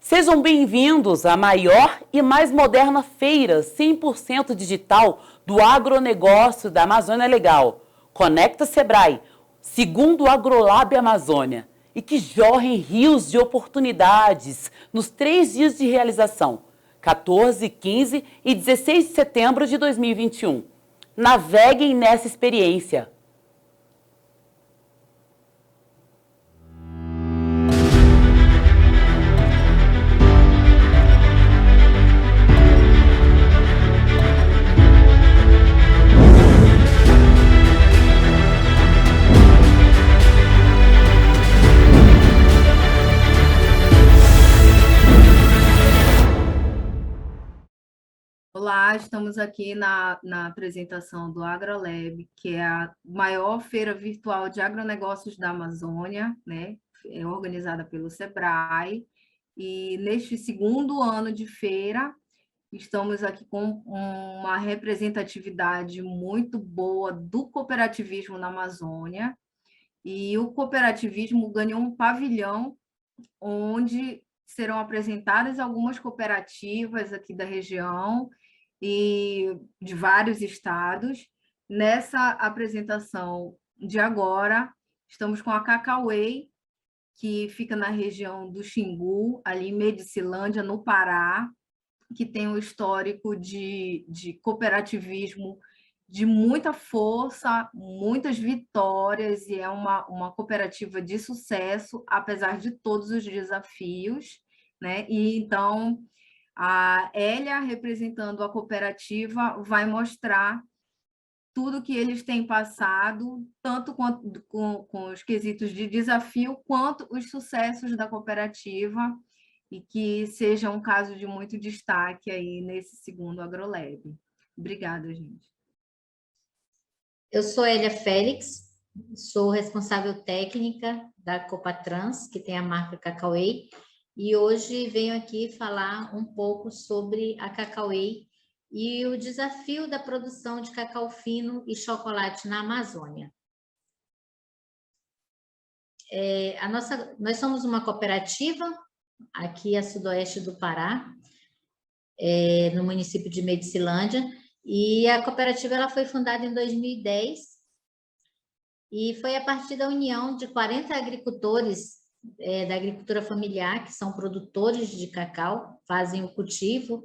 Sejam bem-vindos à maior e mais moderna feira 100% digital do agronegócio da Amazônia Legal. Conecta Sebrae, segundo o Agrolab Amazônia, e que jorrem rios de oportunidades nos 3 dias de realização, 14, 15 e 16 de setembro de 2021. Naveguem nessa experiência. Olá, estamos aqui na apresentação do AgroLab, que é a maior feira virtual de agronegócios da Amazônia, né? É organizada pelo Sebrae. E neste segundo ano de feira, estamos aqui com uma representatividade muito boa do cooperativismo na Amazônia. E o cooperativismo ganhou um pavilhão onde serão apresentadas algumas cooperativas aqui da região e de vários estados. Nessa apresentação de agora, estamos com a Cacauê, que fica na região do Xingu, ali em Medicilândia, no Pará, que tem um histórico de cooperativismo de muita força, muitas vitórias, e é uma cooperativa de sucesso, apesar de todos os desafios, né? E então a Hélia, representando a cooperativa, vai mostrar tudo que eles têm passado, tanto com os quesitos de desafio, quanto os sucessos da cooperativa, e que seja um caso de muito destaque aí nesse segundo AgroLab. Obrigada, gente. Eu sou Hélia Félix, sou responsável técnica da Copatrans, que tem a marca Cacauê, e hoje venho aqui falar um pouco sobre a Cacauê e o desafio da produção de cacau fino e chocolate na Amazônia. Nós somos uma cooperativa aqui a sudoeste do Pará, no município de Medicilândia, e a cooperativa ela foi fundada em 2010 e foi a partir da união de 40 agricultores da agricultura familiar, que são produtores de cacau, fazem o cultivo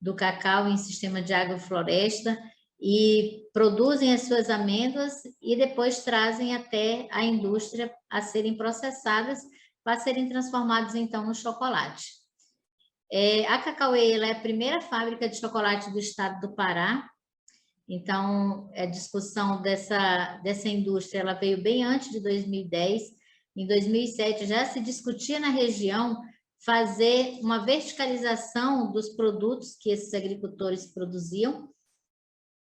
do cacau em sistema de agrofloresta e produzem as suas amêndoas e depois trazem até a indústria a serem processadas para serem transformadas então no chocolate. A Cacauê ela é a primeira fábrica de chocolate do estado do Pará, então a discussão dessa indústria ela veio bem antes de 2010. Em 2007 já se discutia na região fazer uma verticalização dos produtos que esses agricultores produziam.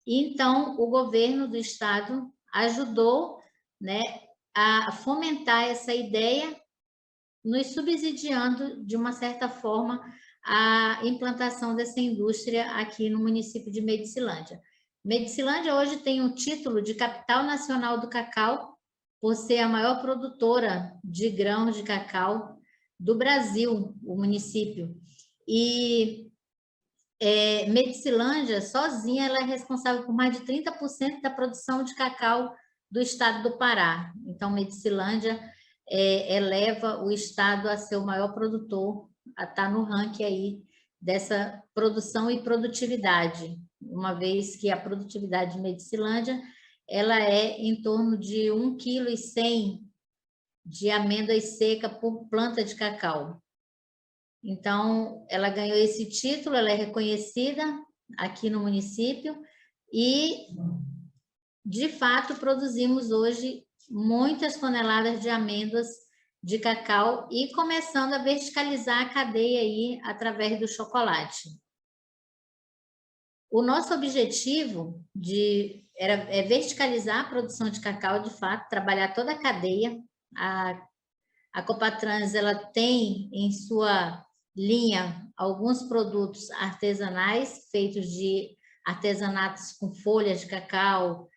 E então o governo do estado ajudou, né, a fomentar essa ideia, nos subsidiando de uma certa forma a implantação dessa indústria aqui no município de Medicilândia. Medicilândia hoje tem o título de capital nacional do cacau, por ser a maior produtora de grãos de cacau do Brasil, o município. E Medicilândia, sozinha, ela é responsável por mais de 30% da produção de cacau do estado do Pará. Então, Medicilândia eleva o estado a ser o maior produtor, a estar no ranking aí dessa produção e produtividade, uma vez que a produtividade de Medicilândia ela é em torno de 1,1 kg de amêndoas secas por planta de cacau. Então, ela ganhou esse título, ela é reconhecida aqui no município e, de fato, produzimos hoje muitas toneladas de amêndoas de cacau e começando a verticalizar a cadeia aí através do chocolate. O nosso objetivo é verticalizar a produção de cacau, de fato, trabalhar toda a cadeia. A Copatrans ela tem em sua linha alguns produtos artesanais, feitos de artesanatos com folhas de cacau,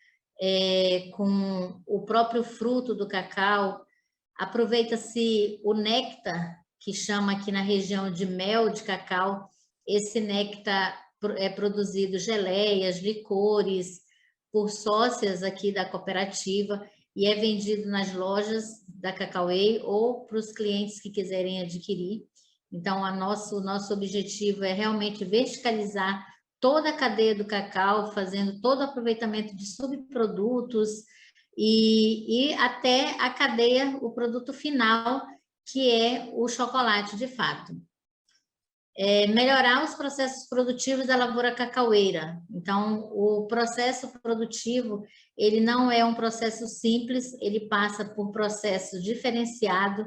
com o próprio fruto do cacau. Aproveita-se o néctar que chama aqui na região de mel de cacau. Esse néctar é produzido geleias, licores, por sócias aqui da cooperativa, e é vendido nas lojas da Cacauê ou para os clientes que quiserem adquirir. Então, o nosso objetivo é realmente verticalizar toda a cadeia do cacau, fazendo todo o aproveitamento de subprodutos e até a cadeia, o produto final, que é o chocolate de fato. Melhorar os processos produtivos da lavoura cacaueira. Então, o processo produtivo, ele não é um processo simples, ele passa por processo diferenciado,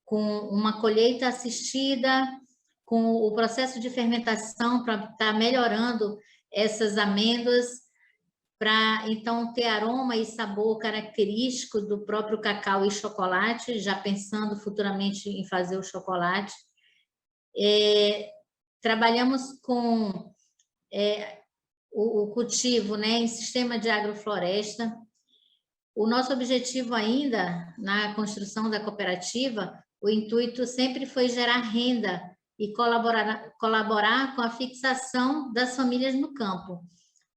com uma colheita assistida, com o processo de fermentação para estar melhorando essas amêndoas, para então ter aroma e sabor característico do próprio cacau e chocolate, já pensando futuramente em fazer o chocolate. Trabalhamos com o cultivo, né, em sistema de agrofloresta. O nosso objetivo ainda, na construção da cooperativa, o intuito sempre foi gerar renda e colaborar com a fixação das famílias no campo,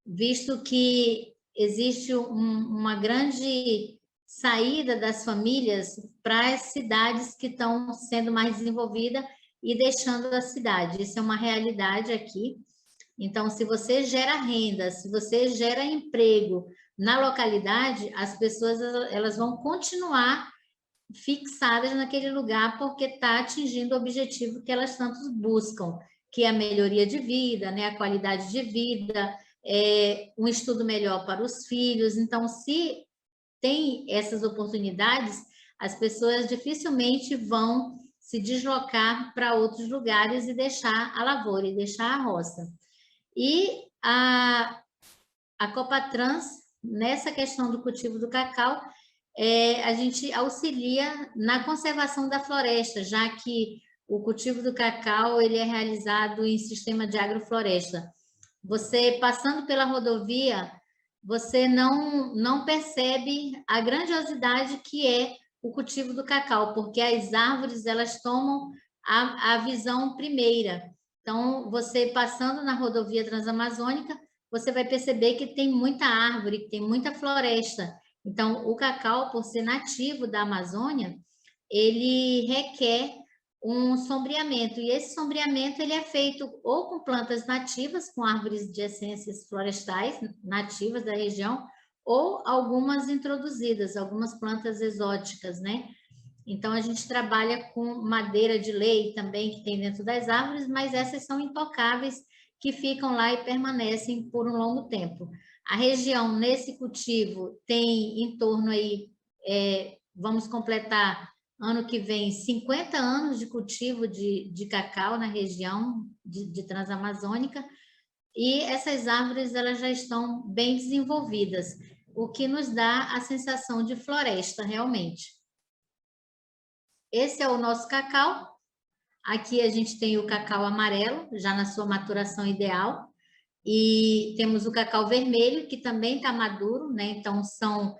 visto que existe uma grande saída das famílias para as cidades que estão sendo mais desenvolvidas e deixando a cidade. Isso é uma realidade aqui. Então, se você gera renda, se você gera emprego na localidade, as pessoas elas vão continuar fixadas naquele lugar porque está atingindo o objetivo que elas tanto buscam, que é a melhoria de vida, né, a qualidade de vida, um estudo melhor para os filhos. Então, se tem essas oportunidades, as pessoas dificilmente vão se deslocar para outros lugares e deixar a lavoura, e deixar a roça. E a Copatrans, nessa questão do cultivo do cacau, a gente auxilia na conservação da floresta, já que o cultivo do cacau ele é realizado em sistema de agrofloresta. Você, passando pela rodovia, você não percebe a grandiosidade que é o cultivo do cacau, porque as árvores elas tomam a visão primeira. Então, você passando na rodovia transamazônica, você vai perceber que tem muita árvore, que tem muita floresta. Então, o cacau, por ser nativo da Amazônia, ele requer um sombreamento, e esse sombreamento ele é feito ou com plantas nativas, com árvores de essências florestais nativas da região, ou algumas introduzidas, algumas plantas exóticas, né? Então, a gente trabalha com madeira de lei também, que tem dentro das árvores, mas essas são intocáveis, que ficam lá e permanecem por um longo tempo. A região, nesse cultivo, tem em torno aí, vamos completar ano que vem 50 anos de cultivo de cacau na região de Transamazônica, e essas árvores elas já estão bem desenvolvidas, o que nos dá a sensação de floresta realmente. Esse é o nosso cacau. Aqui a gente tem o cacau amarelo, já na sua maturação ideal, e temos o cacau vermelho, que também está maduro, né? Então, são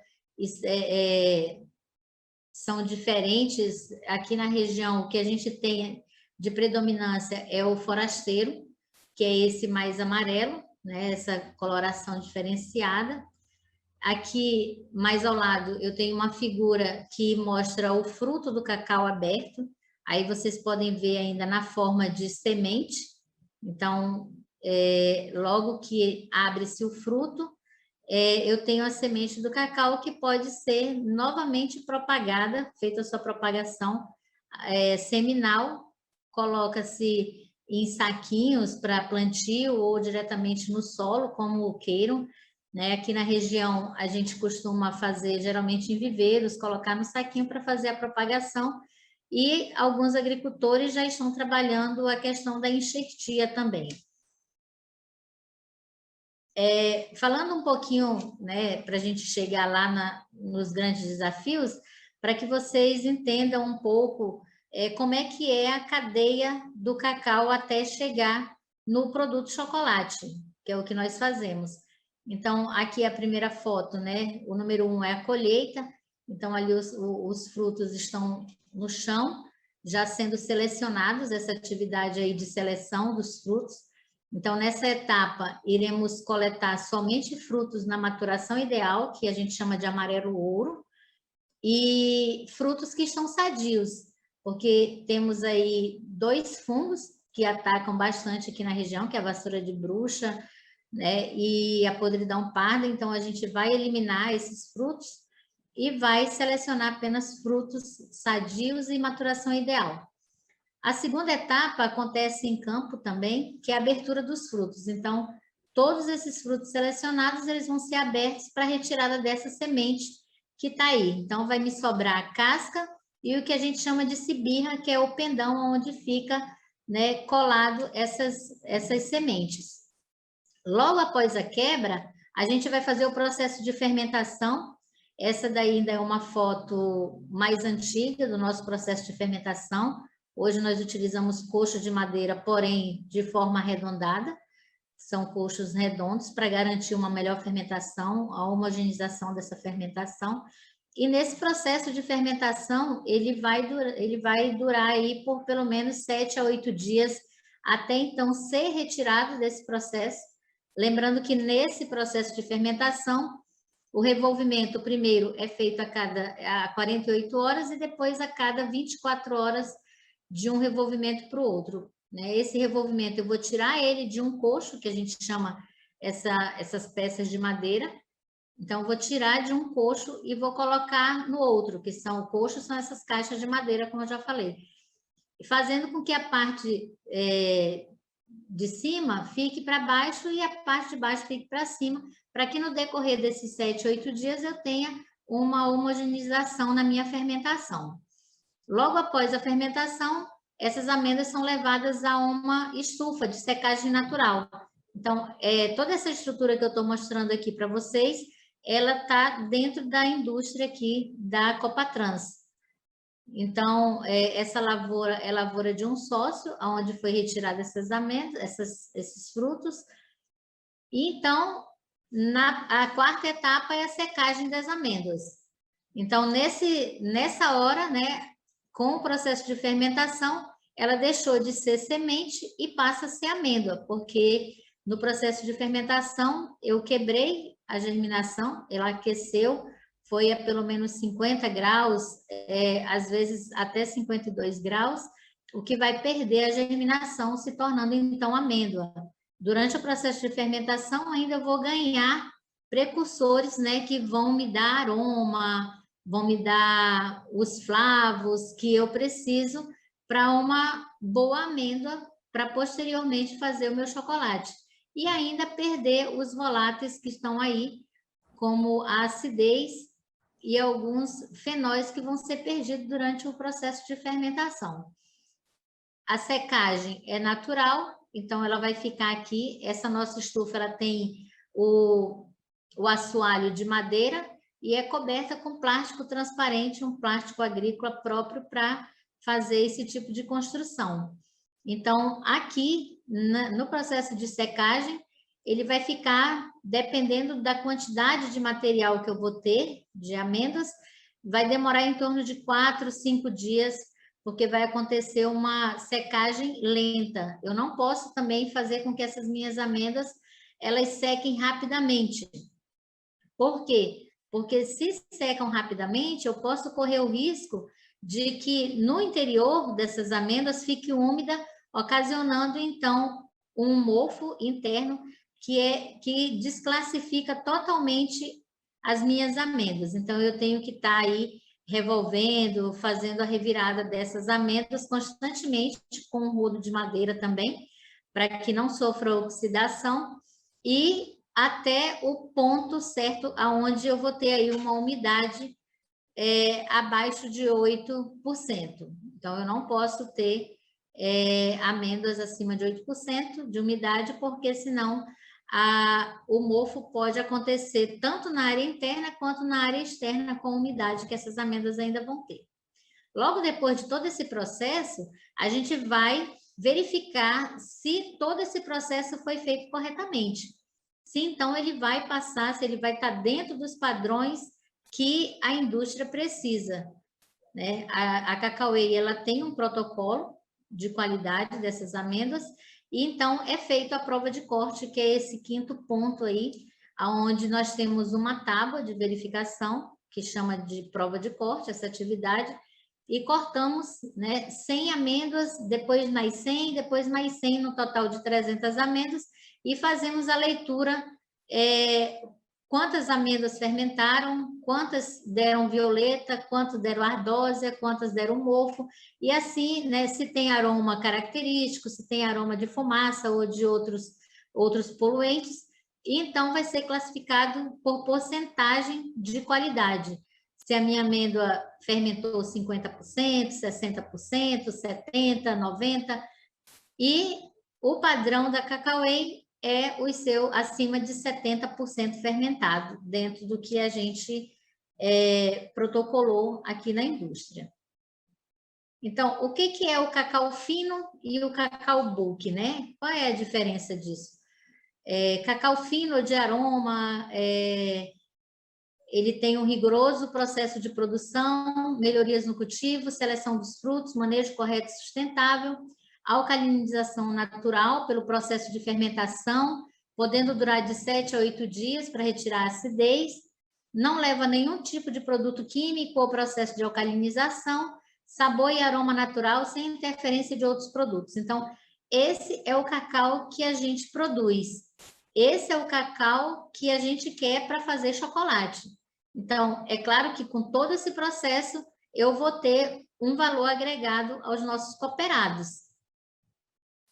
diferentes. Aqui na região, o que a gente tem de predominância é o forasteiro, que é esse mais amarelo, né? Essa coloração diferenciada. Aqui, mais ao lado, eu tenho uma figura que mostra o fruto do cacau aberto. Aí vocês podem ver ainda na forma de semente. Então, logo que abre-se o fruto, eu tenho a semente do cacau que pode ser novamente propagada, feita a sua propagação seminal, coloca-se em saquinhos para plantio ou diretamente no solo, como queiram. Né? Aqui na região, a gente costuma fazer geralmente em viveiros, colocar no saquinho para fazer a propagação, e alguns agricultores já estão trabalhando a questão da enxertia também. Falando um pouquinho, né, para a gente chegar lá nos grandes desafios, para que vocês entendam um pouco como é que é a cadeia do cacau até chegar no produto chocolate, que é o que nós fazemos. Então, aqui a primeira foto, né? O número 1 é a colheita. Então, ali os frutos estão no chão, já sendo selecionados, essa atividade aí de seleção dos frutos. Então, nessa etapa, iremos coletar somente frutos na maturação ideal, que a gente chama de amarelo ouro, e frutos que estão sadios, porque temos aí 2 fungos que atacam bastante aqui na região, que é a vassoura de bruxa, né, e a podridão parda. Então, a gente vai eliminar esses frutos e vai selecionar apenas frutos sadios e maturação ideal. A segunda etapa acontece em campo também, que é a abertura dos frutos. Então, todos esses frutos selecionados, eles vão ser abertos para a retirada dessa semente que está aí. Então, vai me sobrar a casca e o que a gente chama de cibirra, que é o pendão onde fica, né, colado essas sementes. Logo após a quebra, a gente vai fazer o processo de fermentação. Essa daí ainda é uma foto mais antiga do nosso processo de fermentação. Hoje nós utilizamos coxo de madeira, porém de forma arredondada. São coxos redondos para garantir uma melhor fermentação, a homogeneização dessa fermentação. E nesse processo de fermentação, ele vai durar aí por pelo menos 7 a 8 dias, até então ser retirado desse processo. Lembrando que nesse processo de fermentação, o revolvimento primeiro é feito a 48 horas e depois a cada 24 horas de um revolvimento para o outro. Esse revolvimento eu vou tirar ele de um coxo, que a gente chama essas peças de madeira. Então, eu vou tirar de um coxo e vou colocar no outro, que são o coxo, são essas caixas de madeira, como eu já falei. Fazendo com que a parte de cima fique para baixo e a parte de baixo fique para cima, para que no decorrer desses 7, 8 dias eu tenha uma homogeneização na minha fermentação. Logo após a fermentação, essas amêndoas são levadas a uma estufa de secagem natural. Então, toda essa estrutura que eu estou mostrando aqui para vocês, ela está dentro da indústria aqui da Copatrans. Então, essa lavoura é lavoura de um sócio, onde foi retirada essas amêndoas, esses frutos. E, então, a quarta etapa é a secagem das amêndoas. Então, nessa hora, né, com o processo de fermentação, ela deixou de ser semente e passa a ser amêndoa, porque no processo de fermentação eu quebrei a germinação, ela aqueceu, foi a pelo menos 50 graus, às vezes até 52 graus, o que vai perder a germinação, se tornando então amêndoa. Durante o processo de fermentação ainda vou ganhar precursores, né, que vão me dar aroma, vão me dar os flavos que eu preciso para uma boa amêndoa, para posteriormente fazer o meu chocolate. E ainda perder os voláteis que estão aí, como a acidez e alguns fenóis que vão ser perdidos durante o processo de fermentação. A secagem é natural, então ela vai ficar aqui. Essa nossa estufa ela tem o assoalho de madeira e é coberta com plástico transparente, um plástico agrícola próprio para fazer esse tipo de construção. Então, aqui, no processo de secagem, ele vai ficar, dependendo da quantidade de material que eu vou ter, de amêndoas, vai demorar em torno de 4, 5 dias, porque vai acontecer uma secagem lenta. Eu não posso também fazer com que essas minhas amêndoas, elas sequem rapidamente. Por quê? Porque se secam rapidamente, eu posso correr o risco de que no interior dessas amêndoas fique úmida, ocasionando, então, um mofo interno que desclassifica totalmente as minhas amêndoas. Então, eu tenho que estar aí revolvendo, fazendo a revirada dessas amêndoas constantemente, com um rodo de madeira também, para que não sofra oxidação, e até o ponto certo aonde eu vou ter aí uma umidade abaixo de 8%. Então, eu não posso ter amêndoas acima de 8% de umidade, porque senão o mofo pode acontecer tanto na área interna quanto na área externa com a umidade que essas amêndoas ainda vão ter. Logo depois de todo esse processo, a gente vai verificar se todo esse processo foi feito corretamente. Se então ele vai passar, se ele vai estar dentro dos padrões que a indústria precisa. né? A Cacau Whey, ela tem um protocolo de qualidade dessas amêndoas, e então é feito a prova de corte, que é esse quinto ponto aí, onde nós temos uma tábua de verificação, que chama de prova de corte, essa atividade, e cortamos, né, 100 amêndoas, depois mais 100, depois mais 100, no total de 300 amêndoas, e fazemos a leitura, quantas amêndoas fermentaram, quantas deram violeta, quantas deram ardósia, quantas deram mofo, e assim, né, se tem aroma característico, se tem aroma de fumaça ou de outros poluentes, e então vai ser classificado por porcentagem de qualidade. Se a minha amêndoa fermentou 50%, 60%, 70%, 90%, e o padrão da Cacau Whey é o seu acima de 70% fermentado, dentro do que a gente protocolou aqui na indústria. Então, o que é o cacau fino e o cacau bulk, né? Qual é a diferença disso? Cacau fino de aroma, ele tem um rigoroso processo de produção, melhorias no cultivo, seleção dos frutos, manejo correto e sustentável, alcalinização natural pelo processo de fermentação, podendo durar de 7 a 8 dias para retirar a acidez, não leva nenhum tipo de produto químico ou processo de alcalinização, sabor e aroma natural sem interferência de outros produtos. Então, esse é o cacau que a gente produz. Esse é o cacau que a gente quer para fazer chocolate. Então, é claro que com todo esse processo, eu vou ter um valor agregado aos nossos cooperados.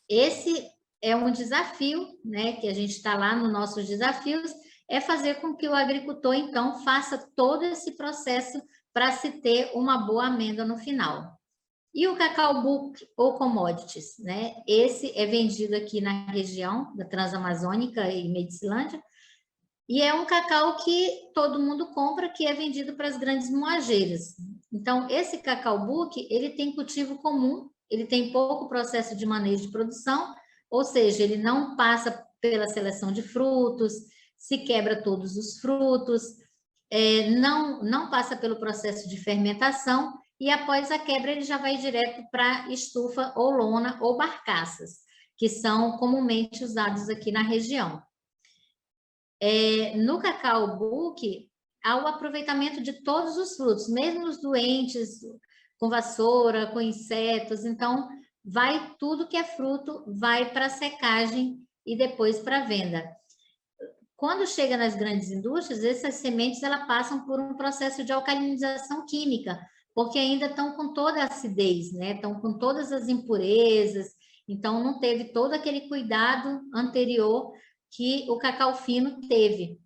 Esse é um desafio, né, que a gente está lá nos nossos desafios, é fazer com que o agricultor, então, faça todo esse processo para se ter uma boa amêndoa no final. E o cacau bulk ou commodities, né? Esse é vendido aqui na região da Transamazônica e Medicilândia, e é um cacau que todo mundo compra, que é vendido para as grandes moageiras. Então, esse cacau bulk, ele tem cultivo comum, ele tem pouco processo de manejo de produção, ou seja, ele não passa pela seleção de frutos, se quebra todos os frutos, não passa pelo processo de fermentação, e após a quebra ele já vai direto para estufa ou lona ou barcaças, que são comumente usados aqui na região. No cacau bulk, há o aproveitamento de todos os frutos, mesmo os doentes, com vassoura, com insetos, então vai tudo que é fruto, vai para a secagem e depois para a venda. Quando chega nas grandes indústrias, essas sementes elas passam por um processo de alcalinização química, porque ainda estão com toda a acidez, né? Estão com todas as impurezas, então não teve todo aquele cuidado anterior que o cacau fino teve.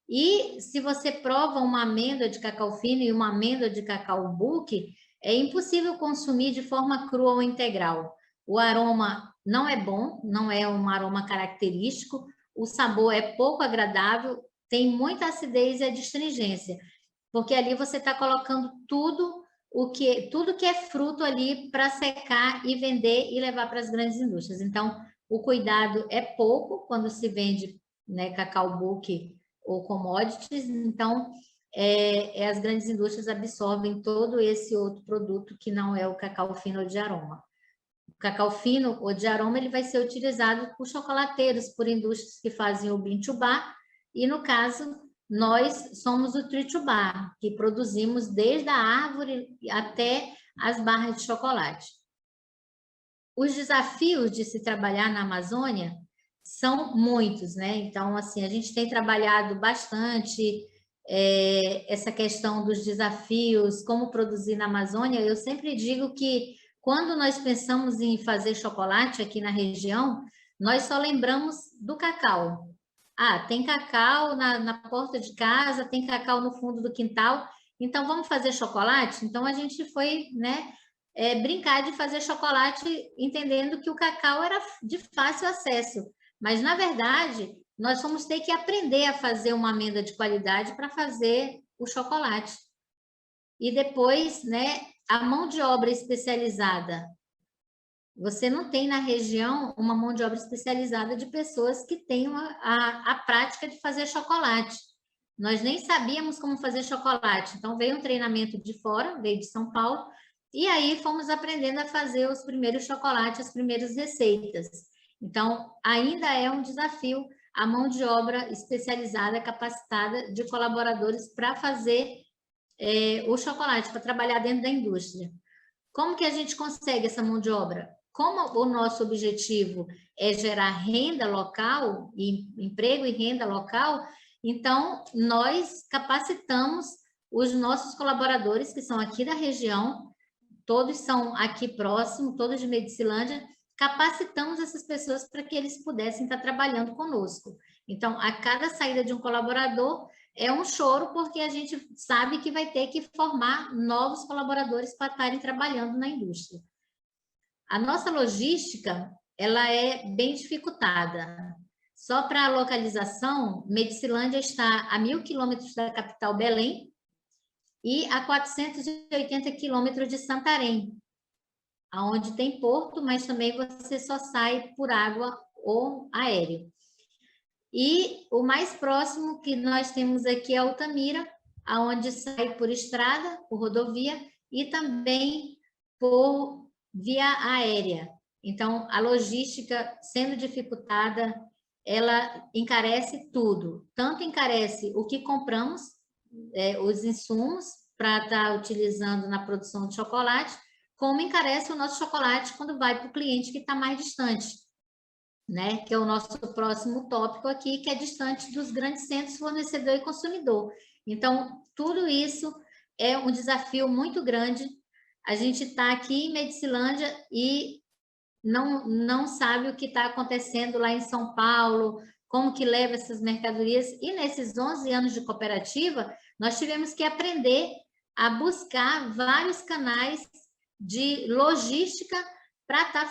E se você prova uma amêndoa de cacau fino e uma amêndoa de cacau bulk, é impossível consumir de forma crua ou integral. O aroma não é bom, não é um aroma característico, o sabor é pouco agradável, tem muita acidez e adstringência, porque ali você está colocando tudo que é fruto ali para secar e vender e levar para as grandes indústrias. Então, o cuidado é pouco quando se vende, né, cacau bulk ou commodities, então as grandes indústrias absorvem todo esse outro produto que não é o cacau fino ou de aroma. O cacau fino ou de aroma ele vai ser utilizado por chocolateiros, por indústrias que fazem o bean to bar, e no caso nós somos o tree to bar, que produzimos desde a árvore até as barras de chocolate. Os desafios de se trabalhar na Amazônia são muitos, né? Então, assim, a gente tem trabalhado bastante essa questão dos desafios, como produzir na Amazônia. Eu sempre digo que quando nós pensamos em fazer chocolate aqui na região, nós só lembramos do cacau. Ah, tem cacau na porta de casa, tem cacau no fundo do quintal, então vamos fazer chocolate? Então a gente foi, né, brincar de fazer chocolate, entendendo que o cacau era de fácil acesso. Mas, na verdade, nós vamos ter que aprender a fazer uma amêndoa de qualidade para fazer o chocolate. E depois, né, a mão de obra especializada. Você não tem na região uma mão de obra especializada de pessoas que tenham a prática de fazer chocolate. nós nem sabíamos como fazer chocolate. Então, veio um treinamento de fora, veio de São Paulo, e aí fomos aprendendo a fazer os primeiros chocolates, as primeiras receitas. Então, ainda é um desafio a mão de obra especializada, capacitada de colaboradores para fazer o chocolate, para trabalhar dentro da indústria. Como que a gente consegue essa mão de obra? Como o nosso objetivo é gerar renda local, emprego e renda local, então nós capacitamos os nossos colaboradores, que são aqui da região, todos são aqui próximo, todos de Medicilândia, capacitamos essas pessoas para que eles pudessem estar trabalhando conosco. Então, a cada saída de um colaborador é um choro, porque a gente sabe que vai ter que formar novos colaboradores para estarem trabalhando na indústria. A nossa logística, ela é bem dificultada. Só para a localização, Medicilândia está a 1.000 quilômetros da capital Belém e a 480 quilômetros de Santarém, onde tem porto, mas também você só sai por água ou aéreo. E o mais próximo que nós temos aqui é Altamira, onde sai por estrada, por rodovia, e também por via aérea. Então, a logística, sendo dificultada, ela encarece tudo. Tanto encarece o que compramos, os insumos para estar utilizando na produção de chocolate, como encarece o nosso chocolate quando vai para o cliente que está mais distante, né? Que é o nosso próximo tópico aqui, que é distante dos grandes centros fornecedor e consumidor. Então, tudo isso é um desafio muito grande. A gente está aqui em Medicilândia e não sabe o que está acontecendo lá em São Paulo, como que leva essas mercadorias. E nesses 11 anos de cooperativa, nós tivemos que aprender a buscar vários canais de logística para estar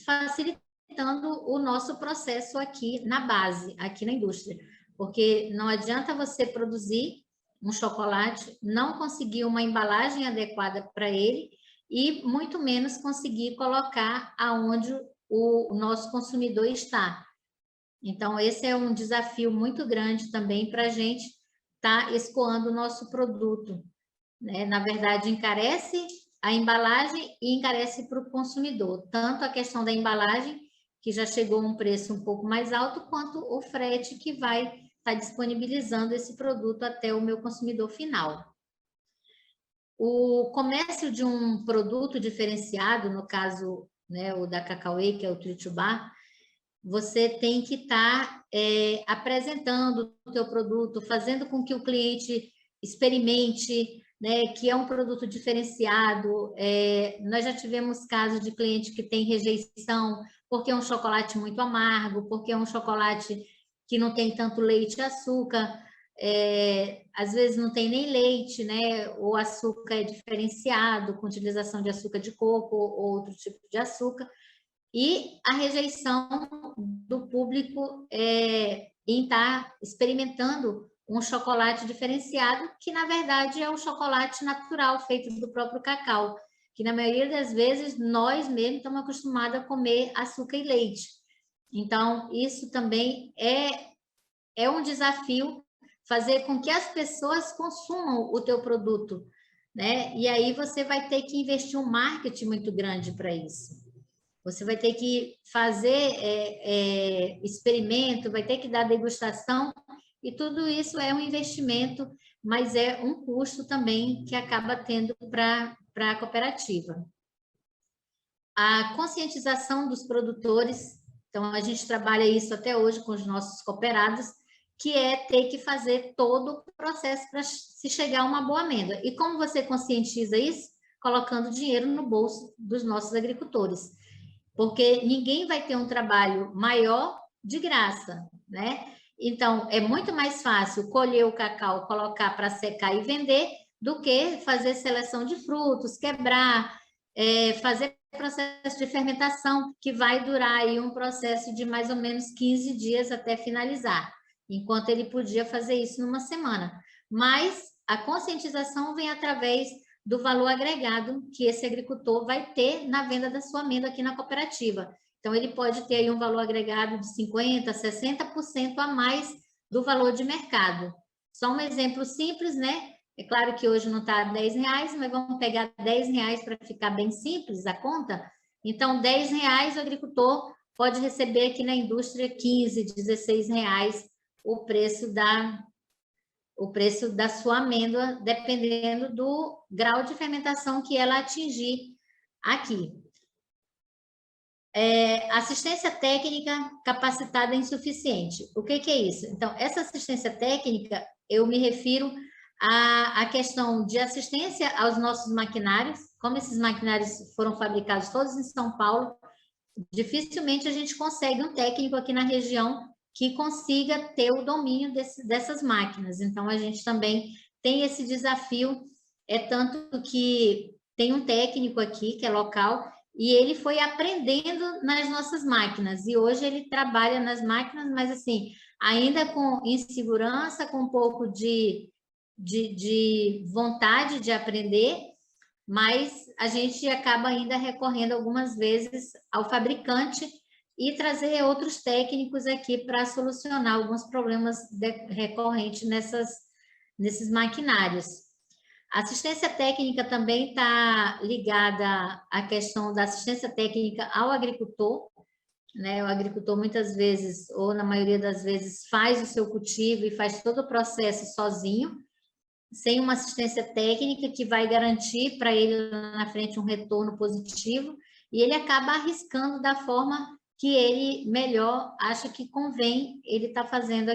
facilitando o nosso processo aqui na base, aqui na indústria. Porque não adianta você produzir um chocolate, não conseguir uma embalagem adequada para ele e muito menos conseguir colocar aonde o nosso consumidor está. Então, esse é um desafio muito grande também para a gente estar escoando o nosso produto, né? Na verdade, encarece a embalagem e encarece para o consumidor, tanto a questão da embalagem, que já chegou a um preço um pouco mais alto, quanto o frete que vai estar disponibilizando esse produto até o meu consumidor final. O comércio de um produto diferenciado, no caso, né, o da Cacauê, que é o Tritubá, você tem que estar apresentando o teu produto, fazendo com que o cliente experimente, né, que é um produto diferenciado. Nós já tivemos casos de cliente que tem rejeição porque é um chocolate muito amargo, porque é um chocolate que não tem tanto leite e açúcar, às vezes não tem nem leite, né? O açúcar é diferenciado, com utilização de açúcar de coco ou outro tipo de açúcar, e a rejeição do público em estar experimentando um chocolate diferenciado, que na verdade é um chocolate natural, feito do próprio cacau, que na maioria das vezes nós mesmos estamos acostumados a comer açúcar e leite. Então, isso também é um desafio, fazer com que as pessoas consumam o teu produto, né? E aí você vai ter que investir um marketing muito grande para isso. Você vai ter que fazer experimento, vai ter que dar degustação, e tudo isso é um investimento, mas é um custo também que acaba tendo para a cooperativa. A conscientização dos produtores, então a gente trabalha isso até hoje com os nossos cooperados, que é ter que fazer todo o processo para se chegar a uma boa amêndoa. E como você conscientiza isso? Colocando dinheiro no bolso dos nossos agricultores. Porque ninguém vai ter um trabalho maior de graça, né? Então, é muito mais fácil colher o cacau, colocar para secar e vender, do que fazer seleção de frutos, quebrar, fazer processo de fermentação, que vai durar aí um processo de mais ou menos 15 dias até finalizar, enquanto ele podia fazer isso numa semana. Mas a conscientização vem através do valor agregado que esse agricultor vai ter na venda da sua amêndoa aqui na cooperativa. Então, ele pode ter aí um valor agregado de 50%, 60% a mais do valor de mercado. Só um exemplo simples, né? É claro que hoje não está R$10, mas vamos pegar R$10 para ficar bem simples a conta. Então, R$10 o agricultor pode receber aqui na indústria 15, R$16 o preço da sua amêndoa, dependendo do grau de fermentação que ela atingir aqui. Assistência técnica capacitada insuficiente. O que é isso? Então, essa assistência técnica, eu me refiro à questão de assistência aos nossos maquinários. Como esses maquinários foram fabricados todos em São Paulo, dificilmente a gente consegue um técnico aqui na região que consiga ter o domínio dessas máquinas. Então, a gente também tem esse desafio, tanto que tem um técnico aqui, que é local, e ele foi aprendendo nas nossas máquinas, e hoje ele trabalha nas máquinas, mas assim, ainda com insegurança, com um pouco de vontade de aprender, mas a gente acaba ainda recorrendo algumas vezes ao fabricante e trazer outros técnicos aqui para solucionar alguns problemas recorrentes nesses maquinários. A assistência técnica também está ligada à questão da assistência técnica ao agricultor, né? O agricultor muitas vezes, ou na maioria das vezes, faz o seu cultivo e faz todo o processo sozinho, sem uma assistência técnica que vai garantir para ele lá na frente um retorno positivo, e ele acaba arriscando da forma que ele melhor acha que convém ele estar fazendo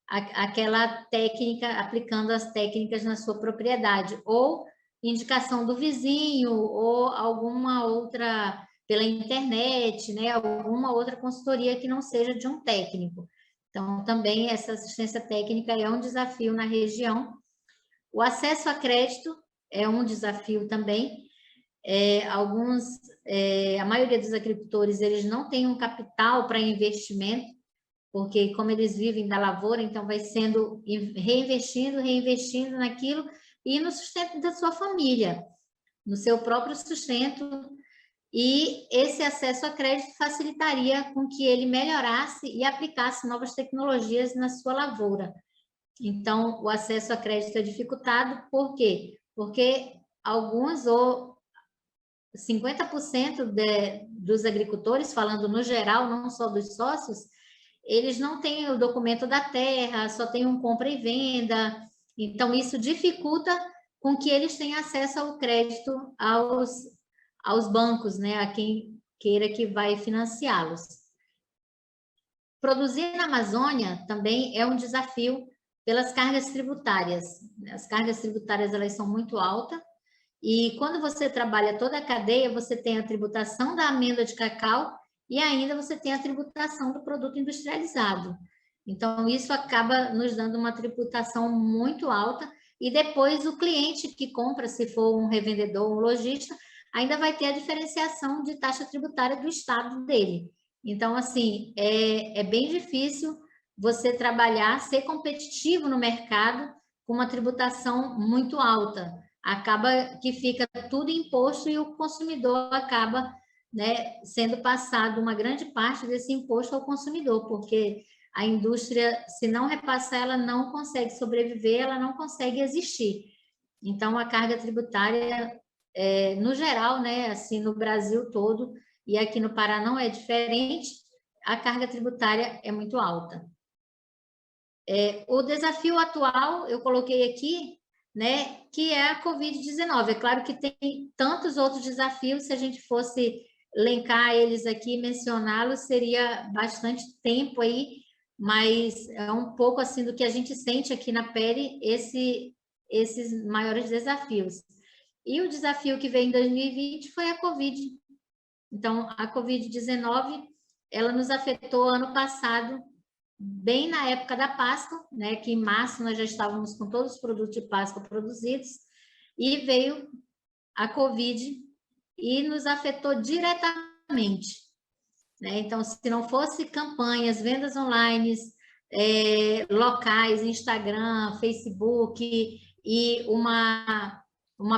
aquela técnica, aplicando as técnicas na sua propriedade, ou indicação do vizinho, ou alguma outra, pela internet, né, alguma outra consultoria que não seja de um técnico. Então, também essa assistência técnica é um desafio na região. O acesso a crédito é um desafio também. A maioria dos agricultores, eles não têm um capital para investimento, porque como eles vivem da lavoura, então vai sendo reinvestindo naquilo e no sustento da sua família, no seu próprio sustento, e esse acesso a crédito facilitaria com que ele melhorasse e aplicasse novas tecnologias na sua lavoura. Então, o acesso a crédito é dificultado, por quê? Porque alguns, ou 50% dos agricultores, falando no geral, não só dos sócios, eles não têm o documento da terra, só tem um compra e venda. Então, isso dificulta com que eles tenham acesso ao crédito aos bancos, né? A quem queira que vai financiá-los. Produzir na Amazônia também é um desafio pelas cargas tributárias. As cargas tributárias, elas são muito altas, e quando você trabalha toda a cadeia, você tem a tributação da amêndoa de cacau e ainda você tem a tributação do produto industrializado. Então, isso acaba nos dando uma tributação muito alta, e depois o cliente que compra, se for um revendedor ou um lojista, ainda vai ter a diferenciação de taxa tributária do estado dele. Então, assim, é bem difícil você trabalhar, ser competitivo no mercado com uma tributação muito alta. Acaba que fica tudo imposto e o consumidor acaba, né, sendo passado uma grande parte desse imposto ao consumidor, porque a indústria, se não repassar, ela não consegue sobreviver, ela não consegue existir. Então, a carga tributária, no geral, né, assim, no Brasil todo, e aqui no Pará não é diferente, a carga tributária é muito alta. O desafio atual, eu coloquei aqui, né, que é a Covid-19. É claro que tem tantos outros desafios, se a gente fosse elencar eles aqui, mencioná-los, seria bastante tempo aí, mas é um pouco assim do que a gente sente aqui na pele, esses maiores desafios. E o desafio que veio em 2020 foi a Covid. Então, a Covid-19, ela nos afetou ano passado, bem na época da Páscoa, né, que em março nós já estávamos com todos os produtos de Páscoa produzidos, e veio a Covid e nos afetou diretamente, né? Então, se não fosse campanhas, vendas online, locais, Instagram, Facebook, e uma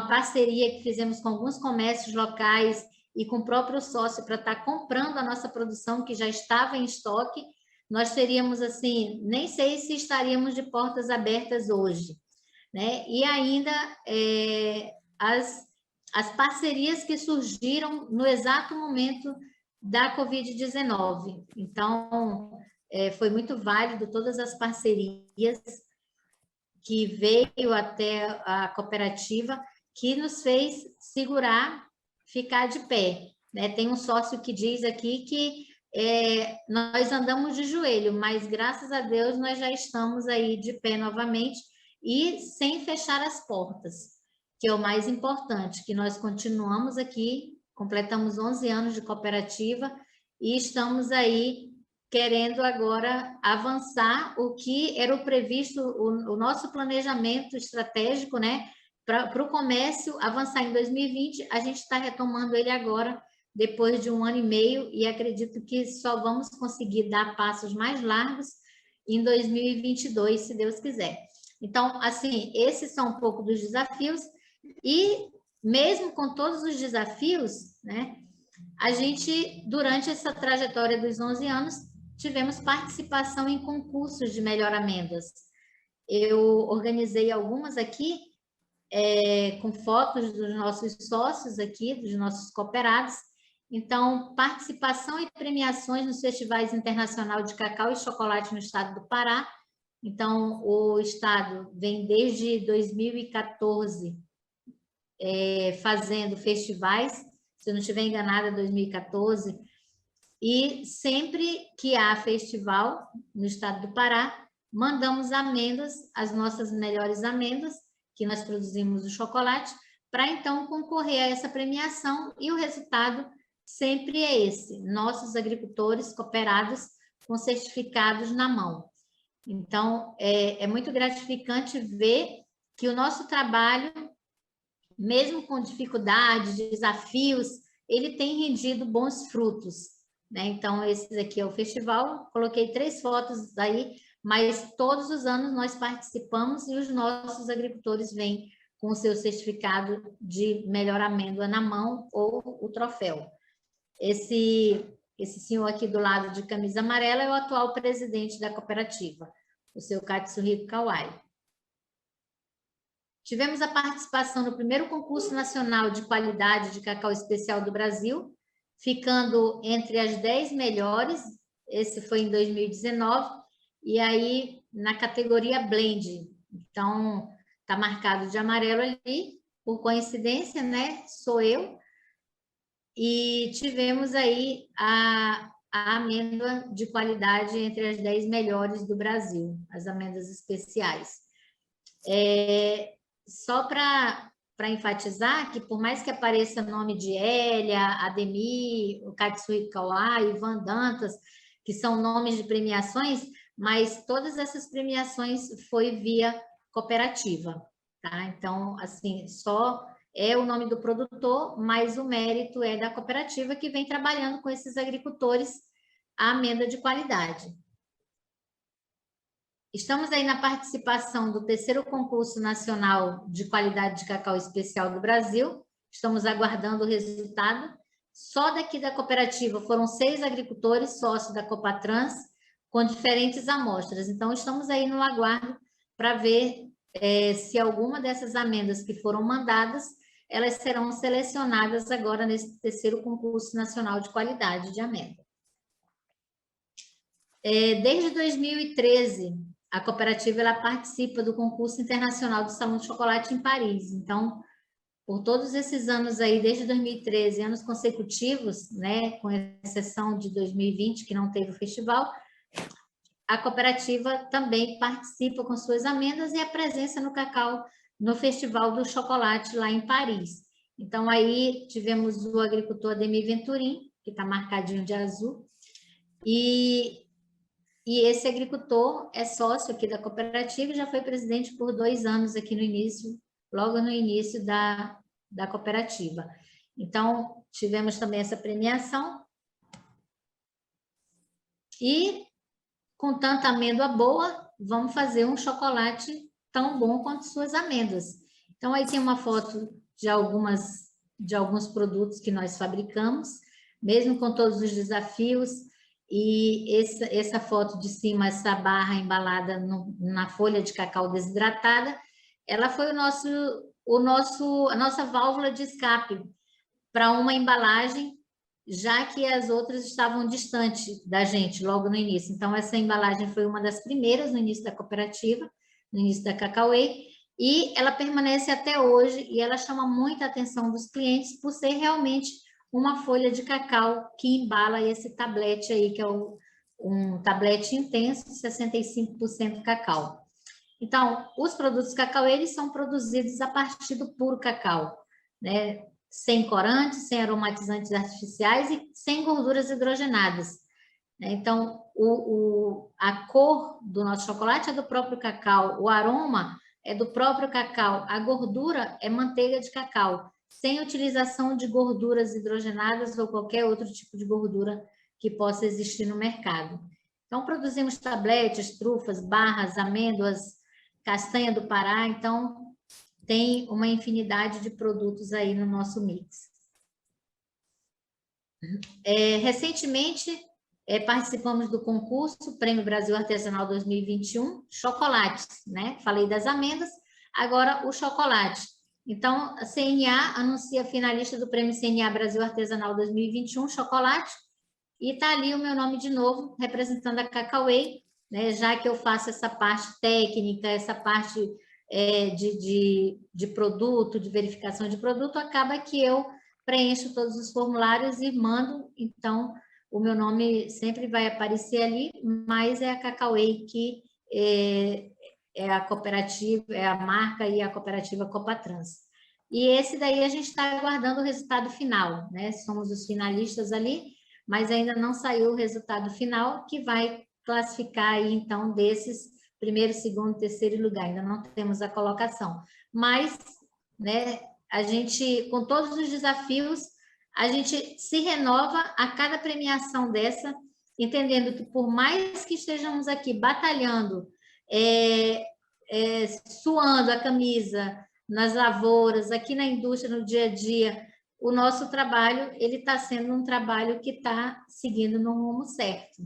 parceria que fizemos com alguns comércios locais e com o próprio sócio para estar comprando a nossa produção, que já estava em estoque, nós teríamos, assim, nem sei se estaríamos de portas abertas hoje, né? E ainda as parcerias que surgiram no exato momento da Covid-19. Então, foi muito válido todas as parcerias que veio até a cooperativa, que nos fez segurar, ficar de pé, né? Tem um sócio que diz aqui que nós andamos de joelho, mas graças a Deus nós já estamos aí de pé novamente e sem fechar as portas, que é o mais importante, que nós continuamos aqui, completamos 11 anos de cooperativa e estamos aí querendo agora avançar o que era o previsto, o nosso planejamento estratégico, né, para o comércio avançar em 2020, a gente está retomando ele agora, depois de 1 ano e meio, e acredito que só vamos conseguir dar passos mais largos em 2022, se Deus quiser. Então, assim, esses são um pouco dos desafios, e mesmo com todos os desafios, né, a gente, durante essa trajetória dos 11 anos, tivemos participação em concursos de melhoramendas. Eu organizei algumas aqui, com fotos dos nossos sócios aqui, dos nossos cooperados. Então, participação e premiações nos festivais internacional de cacau e chocolate no estado do Pará. Então, o estado vem desde 2014 fazendo festivais, se eu não estiver enganada, 2014, e sempre que há festival no estado do Pará, mandamos amêndoas, as nossas melhores amêndoas, que nós produzimos o chocolate, para então concorrer a essa premiação, e o resultado sempre é esse: nossos agricultores cooperados com certificados na mão. Então, é muito gratificante ver que o nosso trabalho, mesmo com dificuldades, desafios, ele tem rendido bons frutos, né? Então, esse aqui é o festival, coloquei 3 fotos aí, mas todos os anos nós participamos e os nossos agricultores vêm com o seu certificado de melhor amêndoa na mão ou o troféu. Esse senhor aqui do lado de camisa amarela é o atual presidente da cooperativa, o seu Katsuhiko Kawai. Tivemos a participação no primeiro concurso nacional de qualidade de cacau especial do Brasil, ficando entre as 10 melhores, esse foi em 2019, e aí na categoria Blend. Então, está marcado de amarelo ali, por coincidência, né? Sou eu. E tivemos aí a amêndoa de qualidade entre as 10 melhores do Brasil, as amêndoas especiais. Só para enfatizar que, por mais que apareça o nome de Hélia, Ademir, o Katsuhiko Kawai, Ivan Dantas, que são nomes de premiações, mas todas essas premiações foi via cooperativa, tá? Então, assim, só é o nome do produtor, mas o mérito é da cooperativa, que vem trabalhando com esses agricultores a amêndoa de qualidade. Estamos aí na participação do terceiro concurso nacional de qualidade de cacau especial do Brasil. Estamos aguardando o resultado. Só daqui da cooperativa foram 6 agricultores sócios da Copatrans, com diferentes amostras. Então, estamos aí no aguardo para ver se alguma dessas amêndoas que foram mandadas, elas serão selecionadas agora nesse terceiro concurso nacional de qualidade de amêndoa. Desde 2013, a cooperativa ela participa do concurso internacional do Salão de Chocolate em Paris. Então, por todos esses anos aí, desde 2013, anos consecutivos, né, com exceção de 2020, que não teve o festival, a cooperativa também participa com suas amêndoas e a presença no cacau no Festival do Chocolate lá em Paris. Então, aí tivemos o agricultor Ademir Venturim, que está marcadinho de azul, e esse agricultor é sócio aqui da cooperativa e já foi presidente por 2 anos aqui no início, logo no início da cooperativa. Então, tivemos também essa premiação. E, com tanta amêndoa boa, vamos fazer um chocolate tão bom quanto suas amêndoas. Então, aí tem uma foto de alguns produtos que nós fabricamos, mesmo com todos os desafios. E essa foto de cima, essa barra embalada na folha de cacau desidratada, ela foi a nossa válvula de escape para uma embalagem, já que as outras estavam distantes da gente logo no início. Então, essa embalagem foi uma das primeiras no início da cooperativa, no início da Cacauê, e ela permanece até hoje, e ela chama muita atenção dos clientes por ser realmente uma folha de cacau que embala esse tablete aí, que é um tablete intenso, 65% cacau. Então, os produtos cacau, eles são produzidos a partir do puro cacau, né? Sem corantes, sem aromatizantes artificiais e sem gorduras hidrogenadas. Então, a cor do nosso chocolate é do próprio cacau, o aroma é do próprio cacau, a gordura é manteiga de cacau, sem utilização de gorduras hidrogenadas ou qualquer outro tipo de gordura que possa existir no mercado. Então, produzimos tabletes, trufas, barras, amêndoas, castanha do Pará, então tem uma infinidade de produtos aí no nosso mix. Recentemente, participamos do concurso Prêmio Brasil Artesanal 2021, chocolates, né? Falei das amêndoas, agora o chocolate. Então, a CNA anuncia finalista do Prêmio CNA Brasil Artesanal 2021, chocolate, e está ali o meu nome de novo, representando a Cacauê, né? Já que eu faço essa parte técnica, essa parte de produto, de verificação de produto, acaba que eu preencho todos os formulários e mando, então o meu nome sempre vai aparecer ali, mas é a Cacauê que é a cooperativa, é a marca e a cooperativa Copatrans. E esse daí a gente está aguardando o resultado final, né? Somos os finalistas ali, mas ainda não saiu o resultado final, que vai classificar aí, então, desses primeiro, segundo, terceiro lugar. Ainda não temos a colocação. Mas, né, a gente, com todos os desafios, a gente se renova a cada premiação dessa, entendendo que por mais que estejamos aqui batalhando, suando a camisa nas lavouras, aqui na indústria, no dia a dia, o nosso trabalho, ele está sendo um trabalho que está seguindo no rumo certo,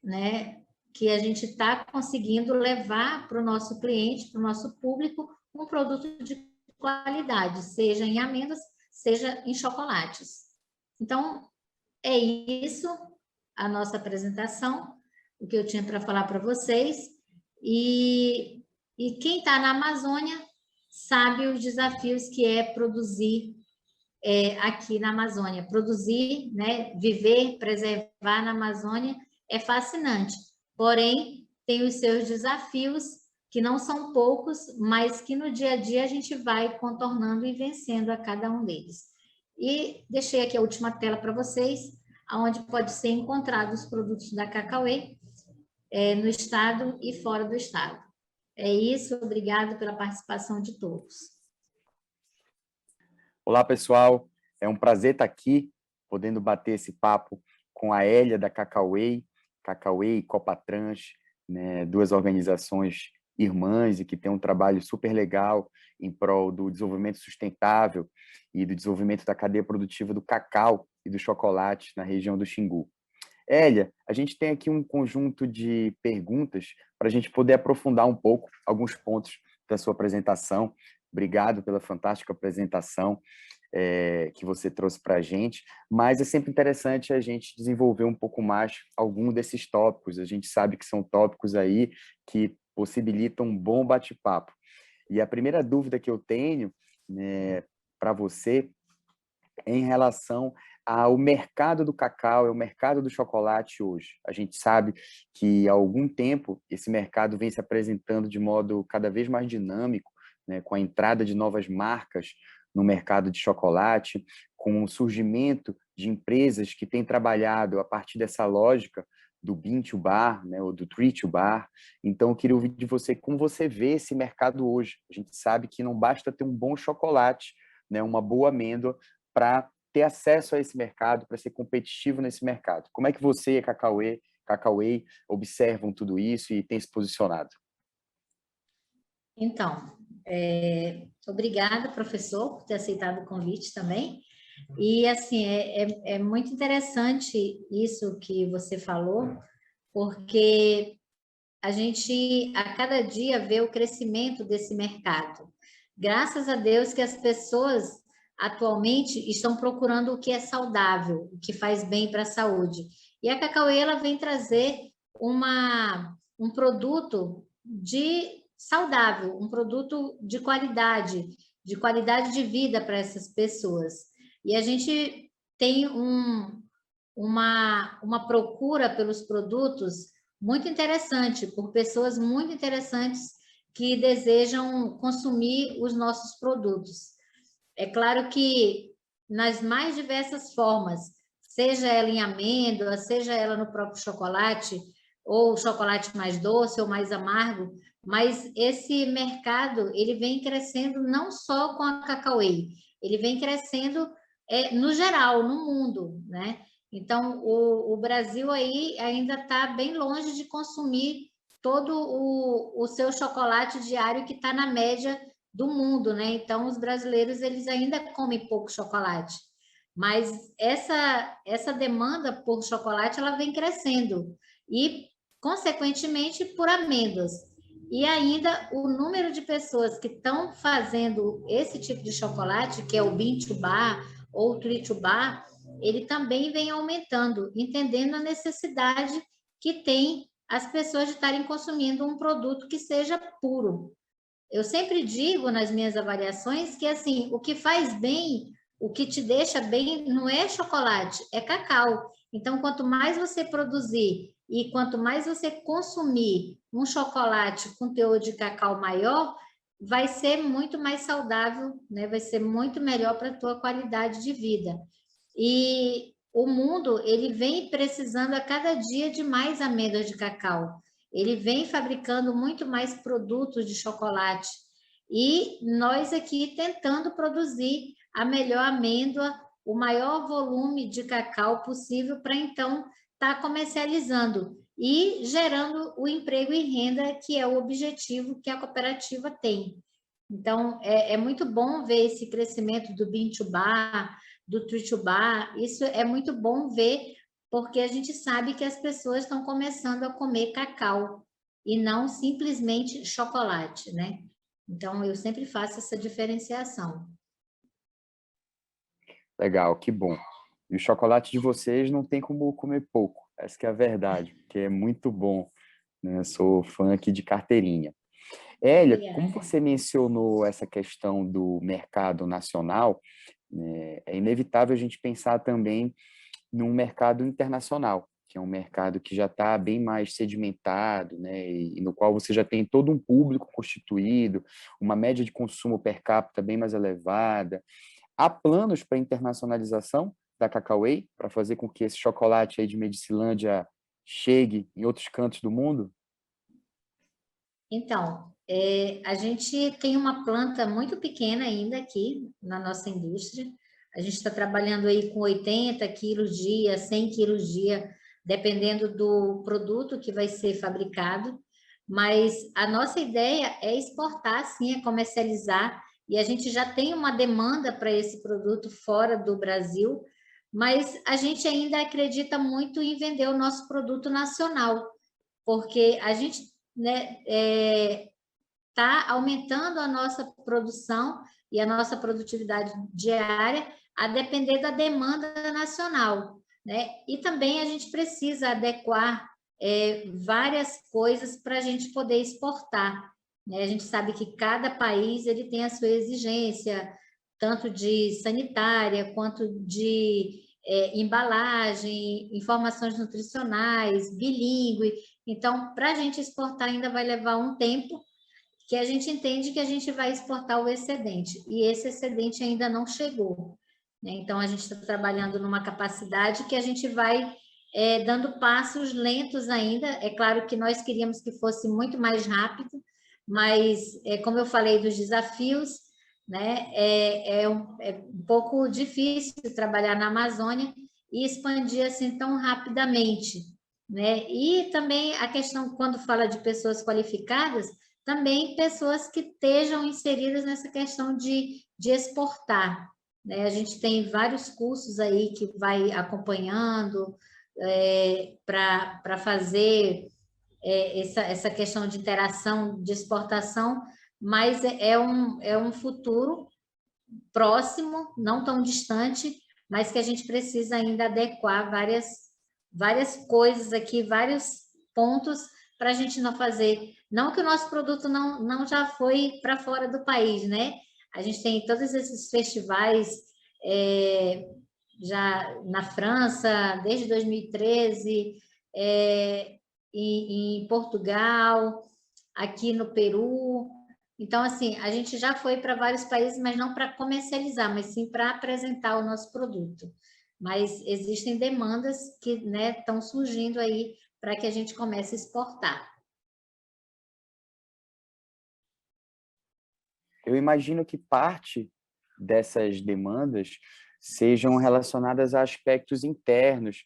né? Que a gente está conseguindo levar para o nosso cliente, para o nosso público, um produto de qualidade, seja em amêndoas, seja em chocolates. Então, é isso a nossa apresentação, o que eu tinha para falar para vocês. E quem está na Amazônia sabe os desafios que é produzir aqui na Amazônia. Produzir, né, viver, preservar na Amazônia é fascinante. Porém, tem os seus desafios, que não são poucos, mas que no dia a dia a gente vai contornando e vencendo a cada um deles. E deixei aqui a última tela para vocês, onde pode ser encontrado os produtos da Cacauê no estado e fora do estado. É isso, obrigado pela participação de todos. Olá, pessoal. É um prazer estar aqui, podendo bater esse papo com a Hélia da Cacauê e Copatrans, né, duas organizações irmãs e que têm um trabalho super legal em prol do desenvolvimento sustentável e do desenvolvimento da cadeia produtiva do cacau e do chocolate na região do Xingu. Hélia, a gente tem aqui um conjunto de perguntas para a gente poder aprofundar um pouco alguns pontos da sua apresentação. Obrigado pela fantástica apresentação que você trouxe para a gente, mas é sempre interessante a gente desenvolver um pouco mais algum desses tópicos. A gente sabe que são tópicos aí que possibilitam um bom bate-papo. E a primeira dúvida que eu tenho, né, para você é em relação ao mercado do cacau, o mercado do chocolate hoje. A gente sabe que há algum tempo esse mercado vem se apresentando de modo cada vez mais dinâmico, né, com a entrada de novas marcas no mercado de chocolate, com o surgimento de empresas que têm trabalhado a partir dessa lógica do Bean to Bar, né, ou do Tree to Bar. Então, eu queria ouvir de você como você vê esse mercado hoje. A gente sabe que não basta ter um bom chocolate, né, uma boa amêndoa, para ter acesso a esse mercado, para ser competitivo nesse mercado. Como é que você e a Cacauê observam tudo isso e têm se posicionado? Então, obrigada, professor, por ter aceitado o convite também. E, assim, é muito interessante isso que você falou, porque a gente, a cada dia, vê o crescimento desse mercado. Graças a Deus que as pessoas, atualmente, estão procurando o que é saudável, o que faz bem para a saúde. E a Cacauê, ela vem trazer um produto saudável, um produto de qualidade de vida para essas pessoas. E a gente tem uma procura pelos produtos muito interessante, por pessoas muito interessantes que desejam consumir os nossos produtos. É claro que nas mais diversas formas, seja ela em amêndoa, seja ela no próprio chocolate, ou chocolate mais doce ou mais amargo, mas esse mercado, ele vem crescendo não só com a Cacauê, ele vem crescendo no geral, no mundo, né? Então, o Brasil aí ainda está bem longe de consumir todo o seu chocolate diário que está na média do mundo, né? Então, os brasileiros, eles ainda comem pouco chocolate. Mas essa demanda por chocolate, ela vem crescendo. E, consequentemente, por amêndoas. E ainda o número de pessoas que estão fazendo esse tipo de chocolate, que é o bean to bar ou o tree to bar, ele também vem aumentando, entendendo a necessidade que tem as pessoas de estarem consumindo um produto que seja puro. Eu sempre digo nas minhas avaliações que, assim, o que faz bem, o que te deixa bem, não é chocolate, é cacau. Então, quanto mais você produzir e quanto mais você consumir um chocolate com teor de cacau maior, vai ser muito mais saudável, né? Vai ser muito melhor para a tua qualidade de vida. E o mundo, ele vem precisando a cada dia de mais amêndoas de cacau. Ele vem fabricando muito mais produtos de chocolate. E nós aqui tentando produzir a melhor amêndoa, o maior volume de cacau possível para então estar comercializando e gerando o emprego e renda, que é o objetivo que a cooperativa tem. Então, é muito bom ver esse crescimento do Bean to Bar, do Tree to Bar. Isso é muito bom ver, porque a gente sabe que as pessoas estão começando a comer cacau e não simplesmente chocolate, né? Então, eu sempre faço essa diferenciação. Legal, que bom. E o chocolate de vocês não tem como comer pouco. Essa que é a verdade, porque é muito bom, né? Eu sou fã aqui de carteirinha. Hélia, como você mencionou essa questão do mercado nacional, né, é inevitável a gente pensar também num mercado internacional, que é um mercado que já está bem mais sedimentado, né, e no qual você já tem todo um público constituído, uma média de consumo per capita bem mais elevada. Há planos para internacionalização da Cacauê, para fazer com que esse chocolate aí de Medicilândia chegue em outros cantos do mundo? Então, a gente tem uma planta muito pequena ainda aqui na nossa indústria. A gente está trabalhando aí com 80 quilos dia, 100 quilos dia, dependendo do produto que vai ser fabricado. Mas a nossa ideia é exportar, sim, é comercializar. E a gente já tem uma demanda para esse produto fora do Brasil, mas a gente ainda acredita muito em vender o nosso produto nacional, porque a gente, né, está aumentando a nossa produção e a nossa produtividade diária a depender da demanda nacional, né? E também a gente precisa adequar várias coisas para a gente poder exportar, né? A gente sabe que cada país ele tem a sua exigência, tanto de sanitária quanto de embalagem, informações nutricionais, bilíngue. Então, para a gente exportar ainda vai levar um tempo, que a gente entende que a gente vai exportar o excedente, e esse excedente ainda não chegou, né? Então, a gente está trabalhando numa capacidade que a gente vai dando passos lentos ainda. É claro que nós queríamos que fosse muito mais rápido, mas, como eu falei dos desafios, né, é um pouco difícil trabalhar na Amazônia e expandir assim tão rapidamente, né? E também a questão, quando fala de pessoas qualificadas, também pessoas que estejam inseridas nessa questão de exportar, né? A gente tem vários cursos aí que vai acompanhando para fazer essa questão de interação, de exportação, mas é um futuro próximo, não tão distante, mas que a gente precisa ainda adequar várias coisas aqui, vários pontos para a gente não fazer. Não que o nosso produto não já foi para fora do país, né? A gente tem todos esses festivais já na França, desde 2013, em Portugal, aqui no Peru. Então, assim, a gente já foi para vários países, mas não para comercializar, mas sim para apresentar o nosso produto. Mas existem demandas que, né, estão surgindo aí para que a gente comece a exportar. Eu imagino que parte dessas demandas sejam relacionadas a aspectos internos,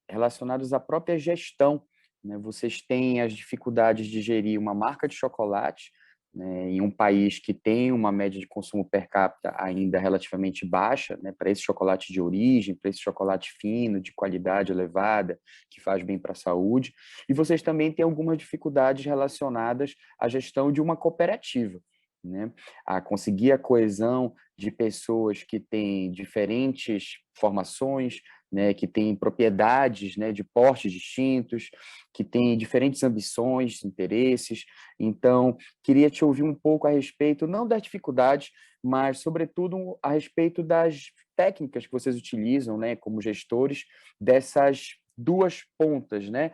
relacionados à própria gestão, né? Vocês têm as dificuldades de gerir uma marca de chocolate, né, em um país que tem uma média de consumo per capita ainda relativamente baixa, né, para esse chocolate de origem, para esse chocolate fino, de qualidade elevada, que faz bem para a saúde. E vocês também têm algumas dificuldades relacionadas à gestão de uma cooperativa, né, a conseguir a coesão de pessoas que têm diferentes formações, né, que têm propriedades, né, de portes distintos, que têm diferentes ambições, interesses. Então, queria te ouvir um pouco a respeito, não das dificuldades, mas, sobretudo, a respeito das técnicas que vocês utilizam, né, como gestores, dessas duas pontas, né?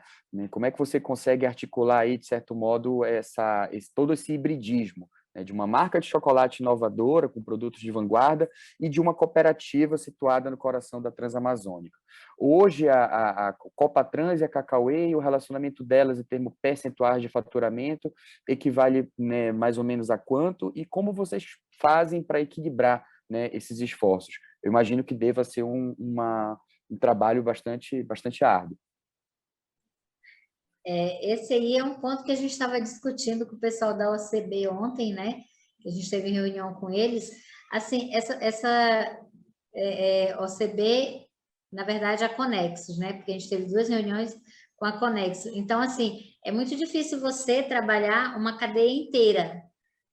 Como é que você consegue articular aí, de certo modo, todo esse hibridismo, né, de uma marca de chocolate inovadora, com produtos de vanguarda, e de uma cooperativa situada no coração da Transamazônica. Hoje, a Copatrans e a Cacauê, o relacionamento delas em termos percentuais de faturamento equivale, né, mais ou menos a quanto, e como vocês fazem para equilibrar, né, esses esforços? Eu imagino que deva ser um trabalho bastante árduo. Esse aí é um ponto que a gente estava discutindo com o pessoal da OCB ontem, né? A gente teve reunião com eles. Assim, essa OCB, na verdade, a Conexos, né? Porque a gente teve 2 reuniões com a Conexo. Então, assim, é muito difícil você trabalhar uma cadeia inteira,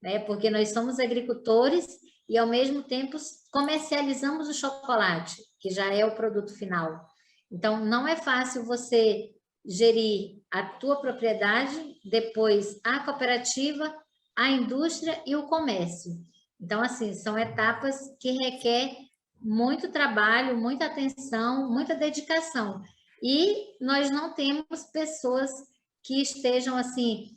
né? Porque nós somos agricultores e, ao mesmo tempo, comercializamos o chocolate, que já é o produto final. Então, não é fácil você gerir a tua propriedade, depois a cooperativa, a indústria e o comércio. Então, assim, são etapas que requer muito trabalho, muita atenção, muita dedicação. E nós não temos pessoas que estejam, assim,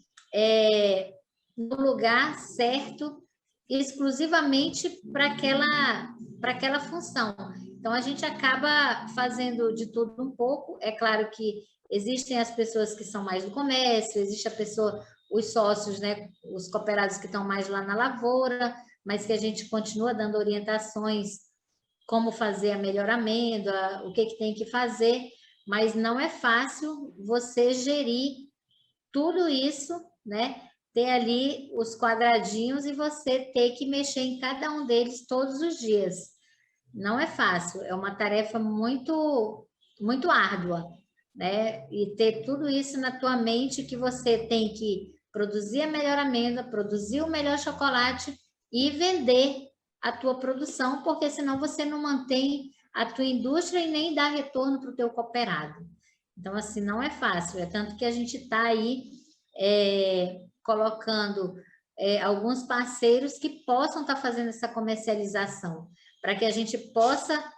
no lugar certo, exclusivamente para aquela função. Então, a gente acaba fazendo de tudo um pouco. É claro que existem as pessoas que são mais do comércio, existe os sócios, né, os cooperados que estão mais lá na lavoura, mas que a gente continua dando orientações, como fazer a melhor amêndoa, o que tem que fazer, mas não é fácil você gerir tudo isso, né? Ter ali os quadradinhos e você ter que mexer em cada um deles todos os dias. Não é fácil, é uma tarefa muito, muito árdua, né? E ter tudo isso na tua mente, que você tem que produzir a melhor amêndoa, produzir o melhor chocolate e vender a tua produção, porque senão você não mantém a tua indústria e nem dá retorno para o teu cooperado. Então, assim, não é fácil, é tanto que a gente está aí colocando alguns parceiros que possam estar fazendo essa comercialização, para que a gente possa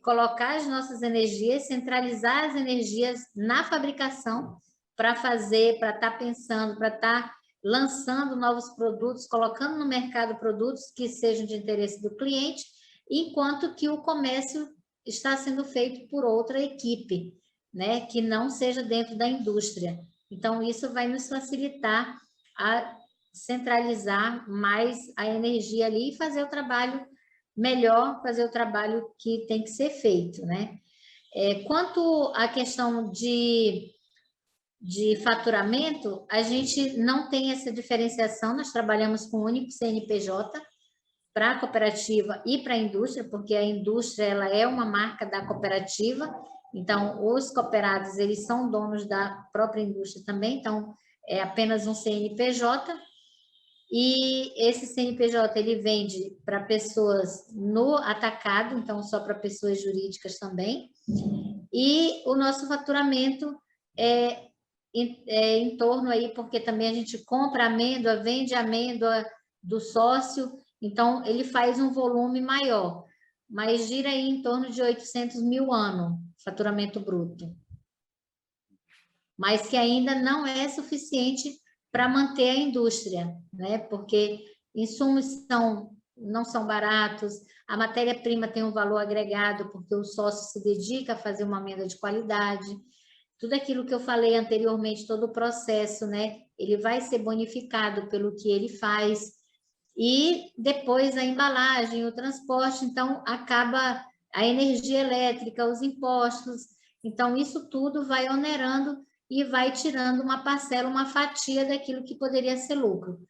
colocar as nossas energias, centralizar as energias na fabricação, para estar pensando, para estar lançando novos produtos, colocando no mercado produtos que sejam de interesse do cliente, enquanto que o comércio está sendo feito por outra equipe, né, que não seja dentro da indústria. Então, isso vai nos facilitar a centralizar mais a energia ali e fazer o trabalho melhor, fazer o trabalho que tem que ser feito, né? Quanto à questão de faturamento, a gente não tem essa diferenciação, nós trabalhamos com o único CNPJ, para a cooperativa e para a indústria, porque a indústria ela é uma marca da cooperativa, então os cooperados eles são donos da própria indústria também, então é apenas um CNPJ, e esse CNPJ ele vende para pessoas no atacado, então só para pessoas jurídicas também, e o nosso faturamento é em torno aí, porque também a gente compra amêndoa, vende amêndoa do sócio, então ele faz um volume maior, mas gira aí em torno de 800 mil ano, faturamento bruto. Mas que ainda não é suficiente para manter a indústria, né? Porque insumos não são baratos, a matéria-prima tem um valor agregado, porque o sócio se dedica a fazer uma amêndoa de qualidade. Tudo aquilo que eu falei anteriormente, todo o processo, né? Ele vai ser bonificado pelo que ele faz. E depois a embalagem, o transporte, então acaba a energia elétrica, os impostos. Então, isso tudo vai onerando e vai tirando uma parcela, uma fatia daquilo que poderia ser lucro.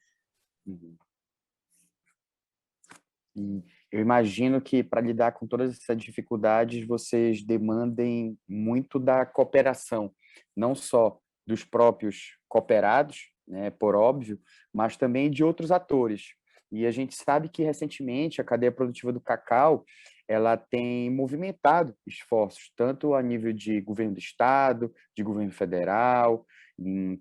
E eu imagino que, para lidar com todas essas dificuldades, vocês demandem muito da cooperação, não só dos próprios cooperados, né, por óbvio, mas também de outros atores. E a gente sabe que, recentemente, a cadeia produtiva do cacau ela tem movimentado esforços, tanto a nível de governo do Estado, de governo federal,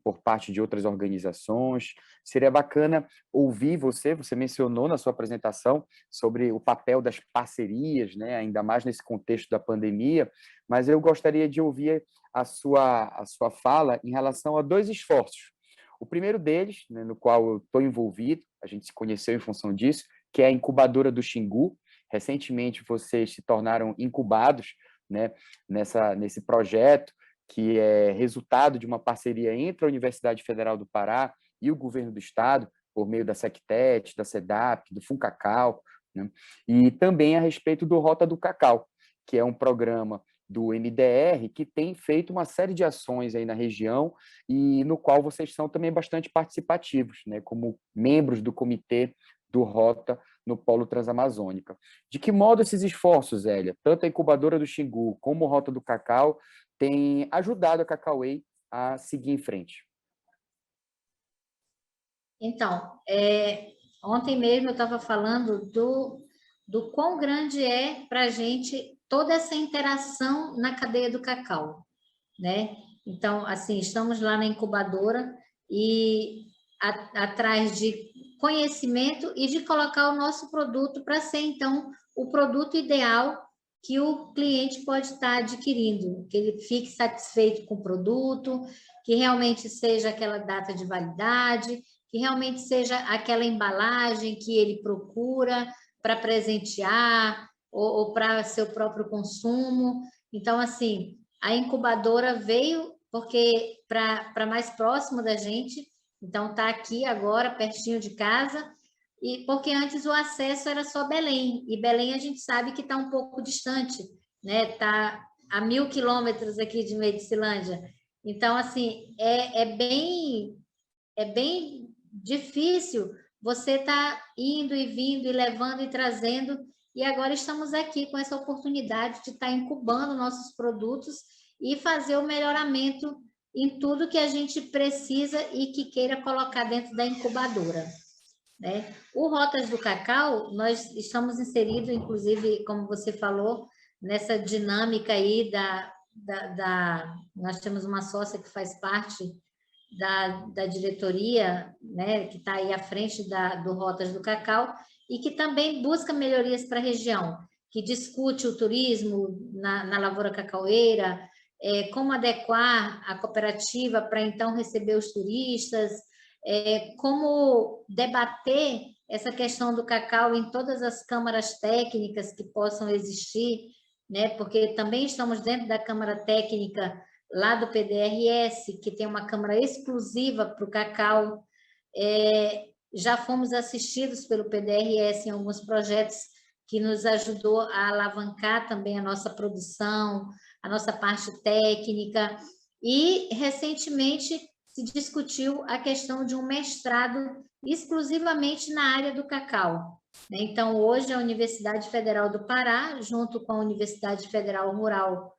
por parte de outras organizações. Seria bacana ouvir você mencionou na sua apresentação sobre o papel das parcerias, né, ainda mais nesse contexto da pandemia, mas eu gostaria de ouvir a sua fala em relação a dois esforços. O primeiro deles, né, no qual eu estou envolvido, a gente se conheceu em função disso, que é a incubadora do Xingu. Recentemente, vocês se tornaram incubados, né, nesse projeto, que é resultado de uma parceria entre a Universidade Federal do Pará e o governo do Estado, por meio da Sectet, da SEDAP, do FUNCACAU, né? E também a respeito do Rota do Cacau, que é um programa do MDR, que tem feito uma série de ações aí na região e no qual vocês são também bastante participativos, né, como membros do comitê do Rota no Polo Transamazônica. De que modo esses esforços, Zélia, tanto a incubadora do Xingu como o Rota do Cacau, têm ajudado a Cacauê a seguir em frente? Então, ontem mesmo eu estava falando do quão grande é para a gente toda essa interação na cadeia do cacau, né? Então, assim, estamos lá na incubadora e atrás de conhecimento e de colocar o nosso produto para ser, então, o produto ideal que o cliente pode estar adquirindo, que ele fique satisfeito com o produto, que realmente seja aquela data de validade, que realmente seja aquela embalagem que ele procura para presentear ou para seu próprio consumo. Então, assim, a incubadora veio porque para mais próximo da gente, então está aqui agora, pertinho de casa, e porque antes o acesso era só Belém, e Belém a gente sabe que está um pouco distante, né? Está a 1.000 quilômetros aqui de Medicilândia. Então, assim, é bem difícil você estar indo e vindo e levando e trazendo, e agora estamos aqui com essa oportunidade de estar incubando nossos produtos e fazer o melhoramento em tudo que a gente precisa e que queira colocar dentro da incubadora, né? O Rotas do Cacau, nós estamos inseridos, inclusive, como você falou, nessa dinâmica aí nós temos uma sócia que faz parte da diretoria, né, que está aí à frente do Rotas do Cacau, e que também busca melhorias para a região, que discute o turismo na lavoura cacaueira, como adequar a cooperativa para, então, receber os turistas, como debater essa questão do cacau em todas as câmaras técnicas que possam existir, né, porque também estamos dentro da Câmara Técnica lá do PDRS, que tem uma câmara exclusiva para o cacau. Já fomos assistidos pelo PDRS em alguns projetos que nos ajudou a alavancar também a nossa produção, a nossa parte técnica, e recentemente se discutiu a questão de um mestrado exclusivamente na área do cacau, né? Então, hoje, a Universidade Federal do Pará, junto com a Universidade Federal Rural,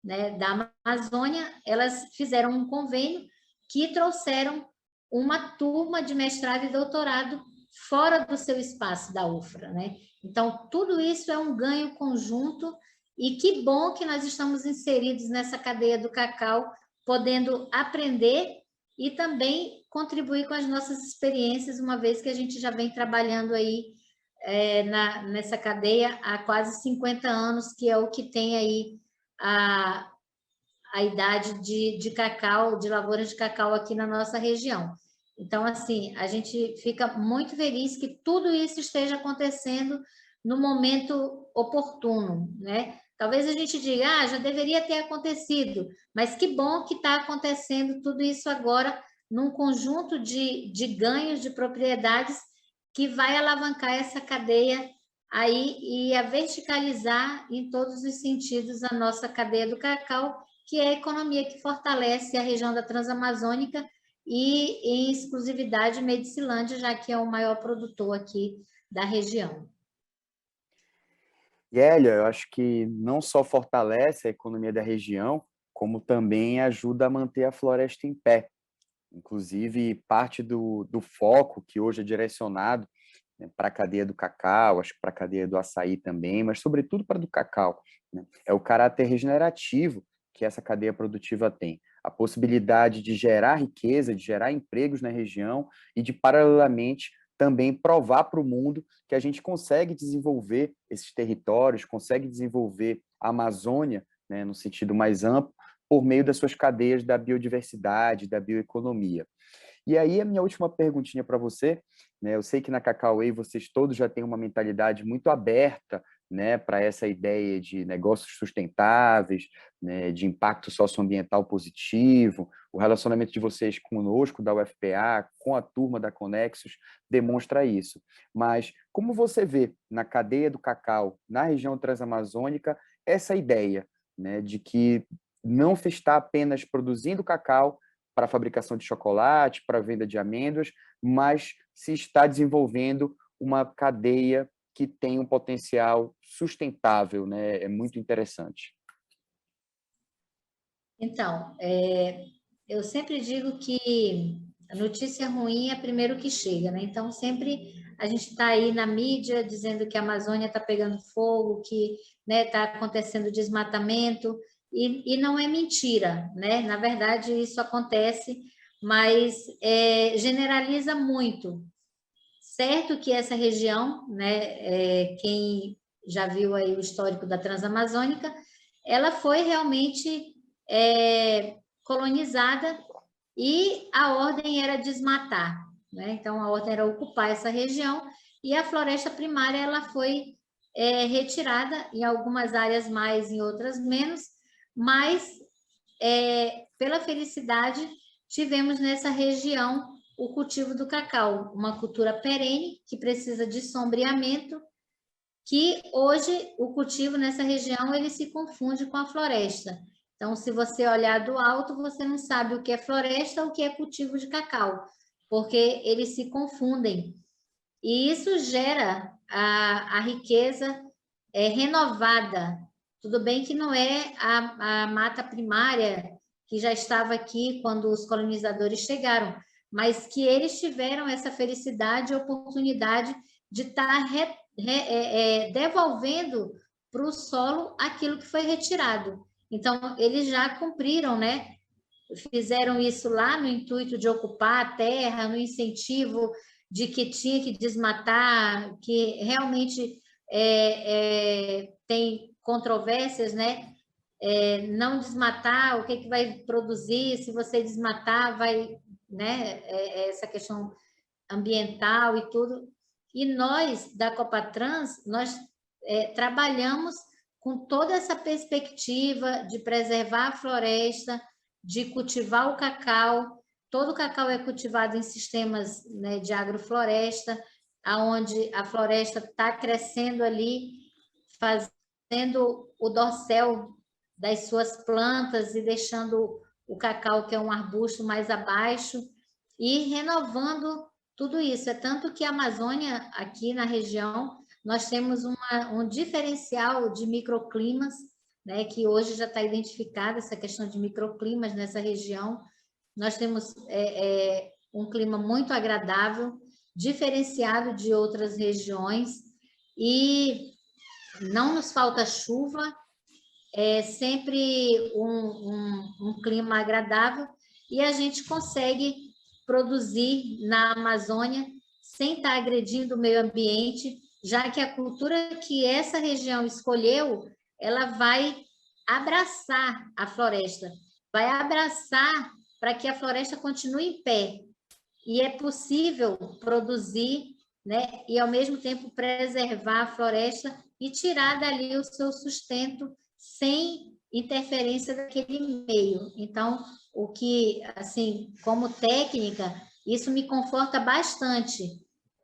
né, da Amazônia, elas fizeram um convênio que trouxeram uma turma de mestrado e doutorado fora do seu espaço da UFRA, né? Então, tudo isso é um ganho conjunto e que bom que nós estamos inseridos nessa cadeia do cacau, podendo aprender e também contribuir com as nossas experiências, uma vez que a gente já vem trabalhando aí nessa cadeia há quase 50 anos, que é o que tem aí a idade de cacau, de lavouras de cacau aqui na nossa região. Então, assim, a gente fica muito feliz que tudo isso esteja acontecendo no momento oportuno, né? Talvez a gente diga, já deveria ter acontecido, mas que bom que está acontecendo tudo isso agora num conjunto de ganhos de propriedades que vai alavancar essa cadeia aí e a verticalizar em todos os sentidos a nossa cadeia do cacau, que é a economia que fortalece a região da Transamazônica e, em exclusividade, Medicilândia, já que é o maior produtor aqui da região. E, Hélia, eu acho que não só fortalece a economia da região, como também ajuda a manter a floresta em pé. Inclusive, parte do foco que hoje é direcionado, né, para a cadeia do cacau, acho que para a cadeia do açaí também, mas sobretudo para a do cacau, né, é o caráter regenerativo que essa cadeia produtiva tem. A possibilidade de gerar riqueza, de gerar empregos na região e de, paralelamente, também provar para o mundo que a gente consegue desenvolver esses territórios, consegue desenvolver a Amazônia, né, no sentido mais amplo, por meio das suas cadeias da biodiversidade, da bioeconomia. E aí, a minha última perguntinha para você, né? Eu sei que na Cacau Way vocês todos já têm uma mentalidade muito aberta, né, para essa ideia de negócios sustentáveis, né, de impacto socioambiental positivo. O relacionamento de vocês conosco, da UFPA, com a turma da Conexus, demonstra isso. Mas como você vê na cadeia do cacau, na região transamazônica, essa ideia, né, de que não se está apenas produzindo cacau para a fabricação de chocolate, para a venda de amêndoas, mas se está desenvolvendo uma cadeia que tem um potencial sustentável, né? É muito interessante. Então, eu sempre digo que a notícia ruim é primeiro que chega, né? Então, sempre a gente está aí na mídia dizendo que a Amazônia está pegando fogo, que está acontecendo desmatamento, e não é mentira, né? Na verdade, isso acontece, mas generaliza muito. Certo que essa região, né, quem já viu aí o histórico da Transamazônica, ela foi realmente colonizada e a ordem era desmatar, né? Então, a ordem era ocupar essa região e a floresta primária ela foi retirada em algumas áreas mais, em outras menos, mas, pela felicidade, tivemos nessa região o cultivo do cacau, uma cultura perene que precisa de sombreamento, que hoje o cultivo nessa região ele se confunde com a floresta. Então, se você olhar do alto, você não sabe o que é floresta ou o que é cultivo de cacau, porque eles se confundem. E isso gera a riqueza renovada. Tudo bem que não é a mata primária que já estava aqui quando os colonizadores chegaram, mas que eles tiveram essa felicidade e oportunidade de estar devolvendo para o solo aquilo que foi retirado. Então, eles já cumpriram, né? Fizeram isso lá no intuito de ocupar a terra, no incentivo de que tinha que desmatar, que realmente tem controvérsias, né? Não desmatar, o que vai produzir, se você desmatar, vai, né? Essa questão ambiental e tudo. E nós, da Copatrans, nós trabalhamos com toda essa perspectiva de preservar a floresta, de cultivar o cacau. Todo o cacau é cultivado em sistemas, né, de agrofloresta, onde a floresta está crescendo ali, fazendo o dossel das suas plantas e deixando o cacau, que é um arbusto, mais abaixo, e renovando tudo isso. É tanto que a Amazônia, aqui na região, nós temos um diferencial de microclimas, né, que hoje já está identificada essa questão de microclimas nessa região. Nós temos um clima muito agradável, diferenciado de outras regiões, e não nos falta chuva, é sempre um clima agradável, e a gente consegue produzir na Amazônia sem estar agredindo o meio ambiente, já que a cultura que essa região escolheu, ela vai abraçar a floresta, vai abraçar para que a floresta continue em pé. E é possível produzir, né, e ao mesmo tempo preservar a floresta e tirar dali o seu sustento sem interferência daquele meio. Então, o que, assim, como técnica, isso me conforta bastante,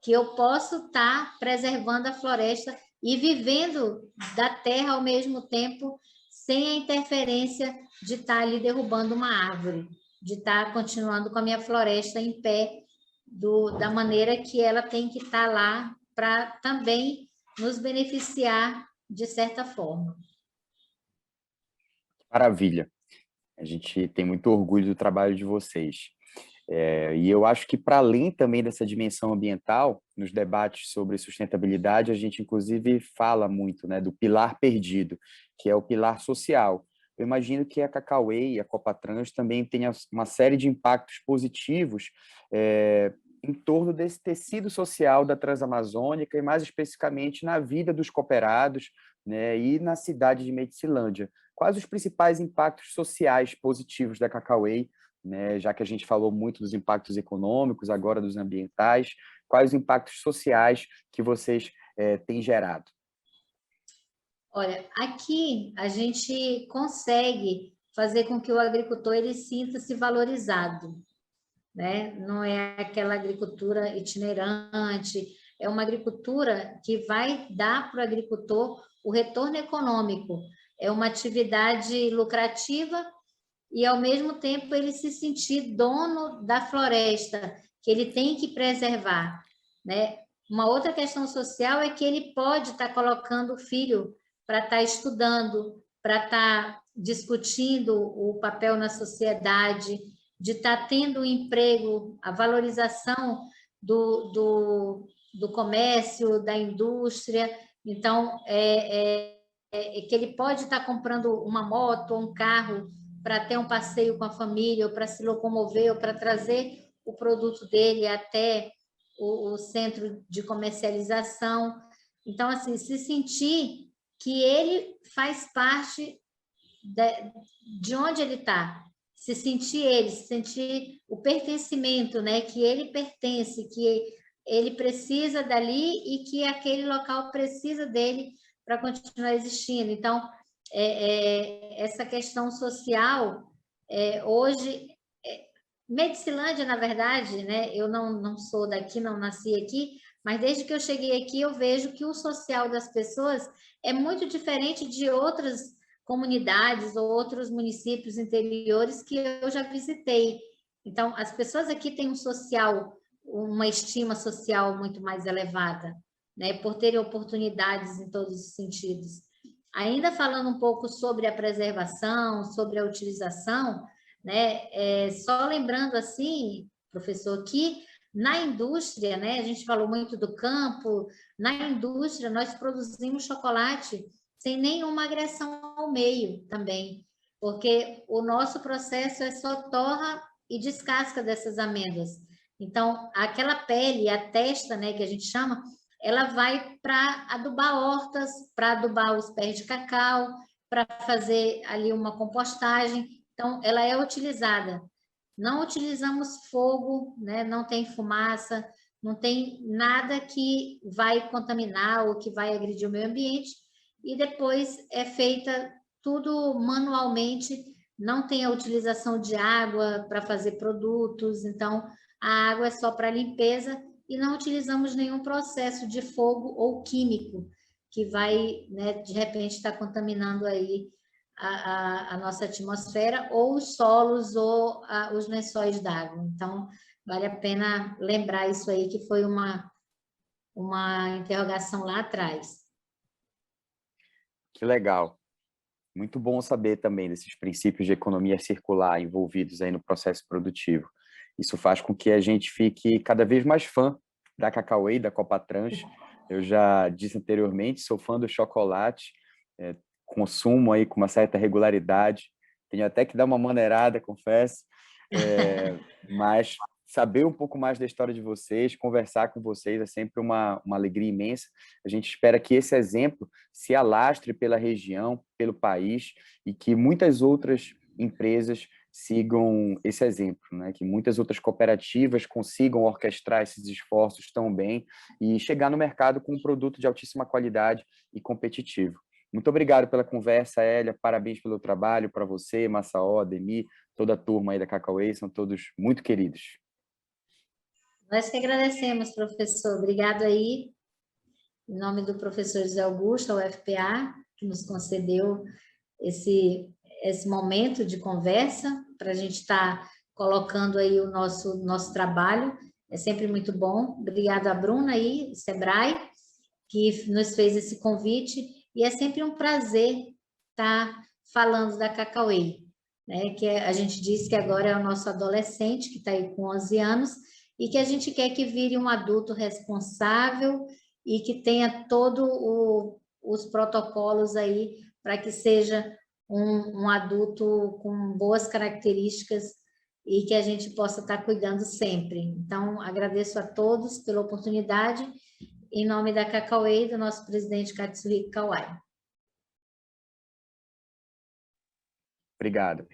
que eu posso estar preservando a floresta e vivendo da terra ao mesmo tempo, sem a interferência de estar ali derrubando uma árvore, de estar continuando com a minha floresta em pé, da maneira que ela tem que estar lá para também nos beneficiar de certa forma. Maravilha. A gente tem muito orgulho do trabalho de vocês. E eu acho que, para além também dessa dimensão ambiental, nos debates sobre sustentabilidade, a gente, inclusive, fala muito, né, do pilar perdido, que é o pilar social. Eu imagino que a Cacauê e a Copatrans também tenham uma série de impactos positivos em torno desse tecido social da Transamazônica e, mais especificamente, na vida dos cooperados, né, e na cidade de Medicilândia. Quais os principais impactos sociais positivos da Cacauê, né, já que a gente falou muito dos impactos econômicos, agora dos ambientais, quais os impactos sociais que vocês têm gerado? Olha, aqui a gente consegue fazer com que o agricultor ele sinta-se valorizado, né? Não é aquela agricultura itinerante, é uma agricultura que vai dar para o agricultor o retorno econômico. É uma atividade lucrativa e, ao mesmo tempo, ele se sentir dono da floresta, que ele tem que preservar, né? Uma outra questão social é que ele pode estar colocando o filho para estar estudando, para estar discutindo o papel na sociedade, de estar tendo um emprego, a valorização do comércio, da indústria. Então, que ele pode estar comprando uma moto ou um carro para ter um passeio com a família, ou para se locomover, ou para trazer o produto dele até o centro de comercialização. Então, assim, se sentir que ele faz parte de onde ele está, se sentir o pertencimento, né? Que ele pertence, que ele precisa dali e que aquele local precisa dele para continuar existindo. Então, essa questão social, hoje, Medicilândia, na verdade, né? Eu não sou daqui, não nasci aqui, mas desde que eu cheguei aqui, eu vejo que o social das pessoas é muito diferente de outras comunidades ou outros municípios interiores que eu já visitei. Então, as pessoas aqui têm um social, uma estima social muito mais elevada, né? Por terem oportunidades em todos os sentidos. Ainda falando um pouco sobre a preservação, sobre a utilização, né? Só lembrando assim, professor, que na indústria, né? A gente falou muito do campo, na indústria nós produzimos chocolate sem nenhuma agressão ao meio também, porque o nosso processo é só torra e descasca dessas amêndoas. Então, aquela pele, a testa, né, que a gente chama, ela vai para adubar hortas, para adubar os pés de cacau, para fazer ali uma compostagem. Então, ela é utilizada. Não utilizamos fogo, né? Não tem fumaça, não tem nada que vai contaminar ou que vai agredir o meio ambiente. E depois é feita tudo manualmente, não tem a utilização de água para fazer produtos, então a água é só para limpeza e não utilizamos nenhum processo de fogo ou químico que vai, né, de repente, estar contaminando aí a nossa atmosfera ou os solos ou os lençóis d'água. Então, vale a pena lembrar isso aí, que foi uma interrogação lá atrás. Que legal. Muito bom saber também desses princípios de economia circular envolvidos aí no processo produtivo. Isso faz com que a gente fique cada vez mais fã da Cacau Way, da Copatrans. Eu já disse anteriormente, sou fã do chocolate, consumo aí com uma certa regularidade. Tenho até que dar uma maneirada, confesso, mas saber um pouco mais da história de vocês, conversar com vocês é sempre uma alegria imensa. A gente espera que esse exemplo se alastre pela região, pelo país, e que muitas outras empresas sigam esse exemplo, né? Que muitas outras cooperativas consigam orquestrar esses esforços tão bem e chegar no mercado com um produto de altíssima qualidade e competitivo. Muito obrigado pela conversa, Hélia. Parabéns pelo trabalho para você, Massaó, Ademir, toda a turma aí da Cacau Way, são todos muito queridos. Nós que agradecemos, professor. Obrigado aí, em nome do professor José Augusto, ao UFPA, que nos concedeu esse momento de conversa, para a gente estar colocando aí o nosso trabalho. É sempre muito bom. Obrigada a Bruna aí, Sebrae, que nos fez esse convite, e é sempre um prazer estar falando da Cacau Way, né? Que a gente diz que agora é o nosso adolescente, que está aí com 11 anos, e que a gente quer que vire um adulto responsável e que tenha todos os protocolos aí para que seja um adulto com boas características e que a gente possa estar cuidando sempre. Então, agradeço a todos pela oportunidade, em nome da Cacau Way, do nosso presidente Katsuhiko Kawai. Obrigado.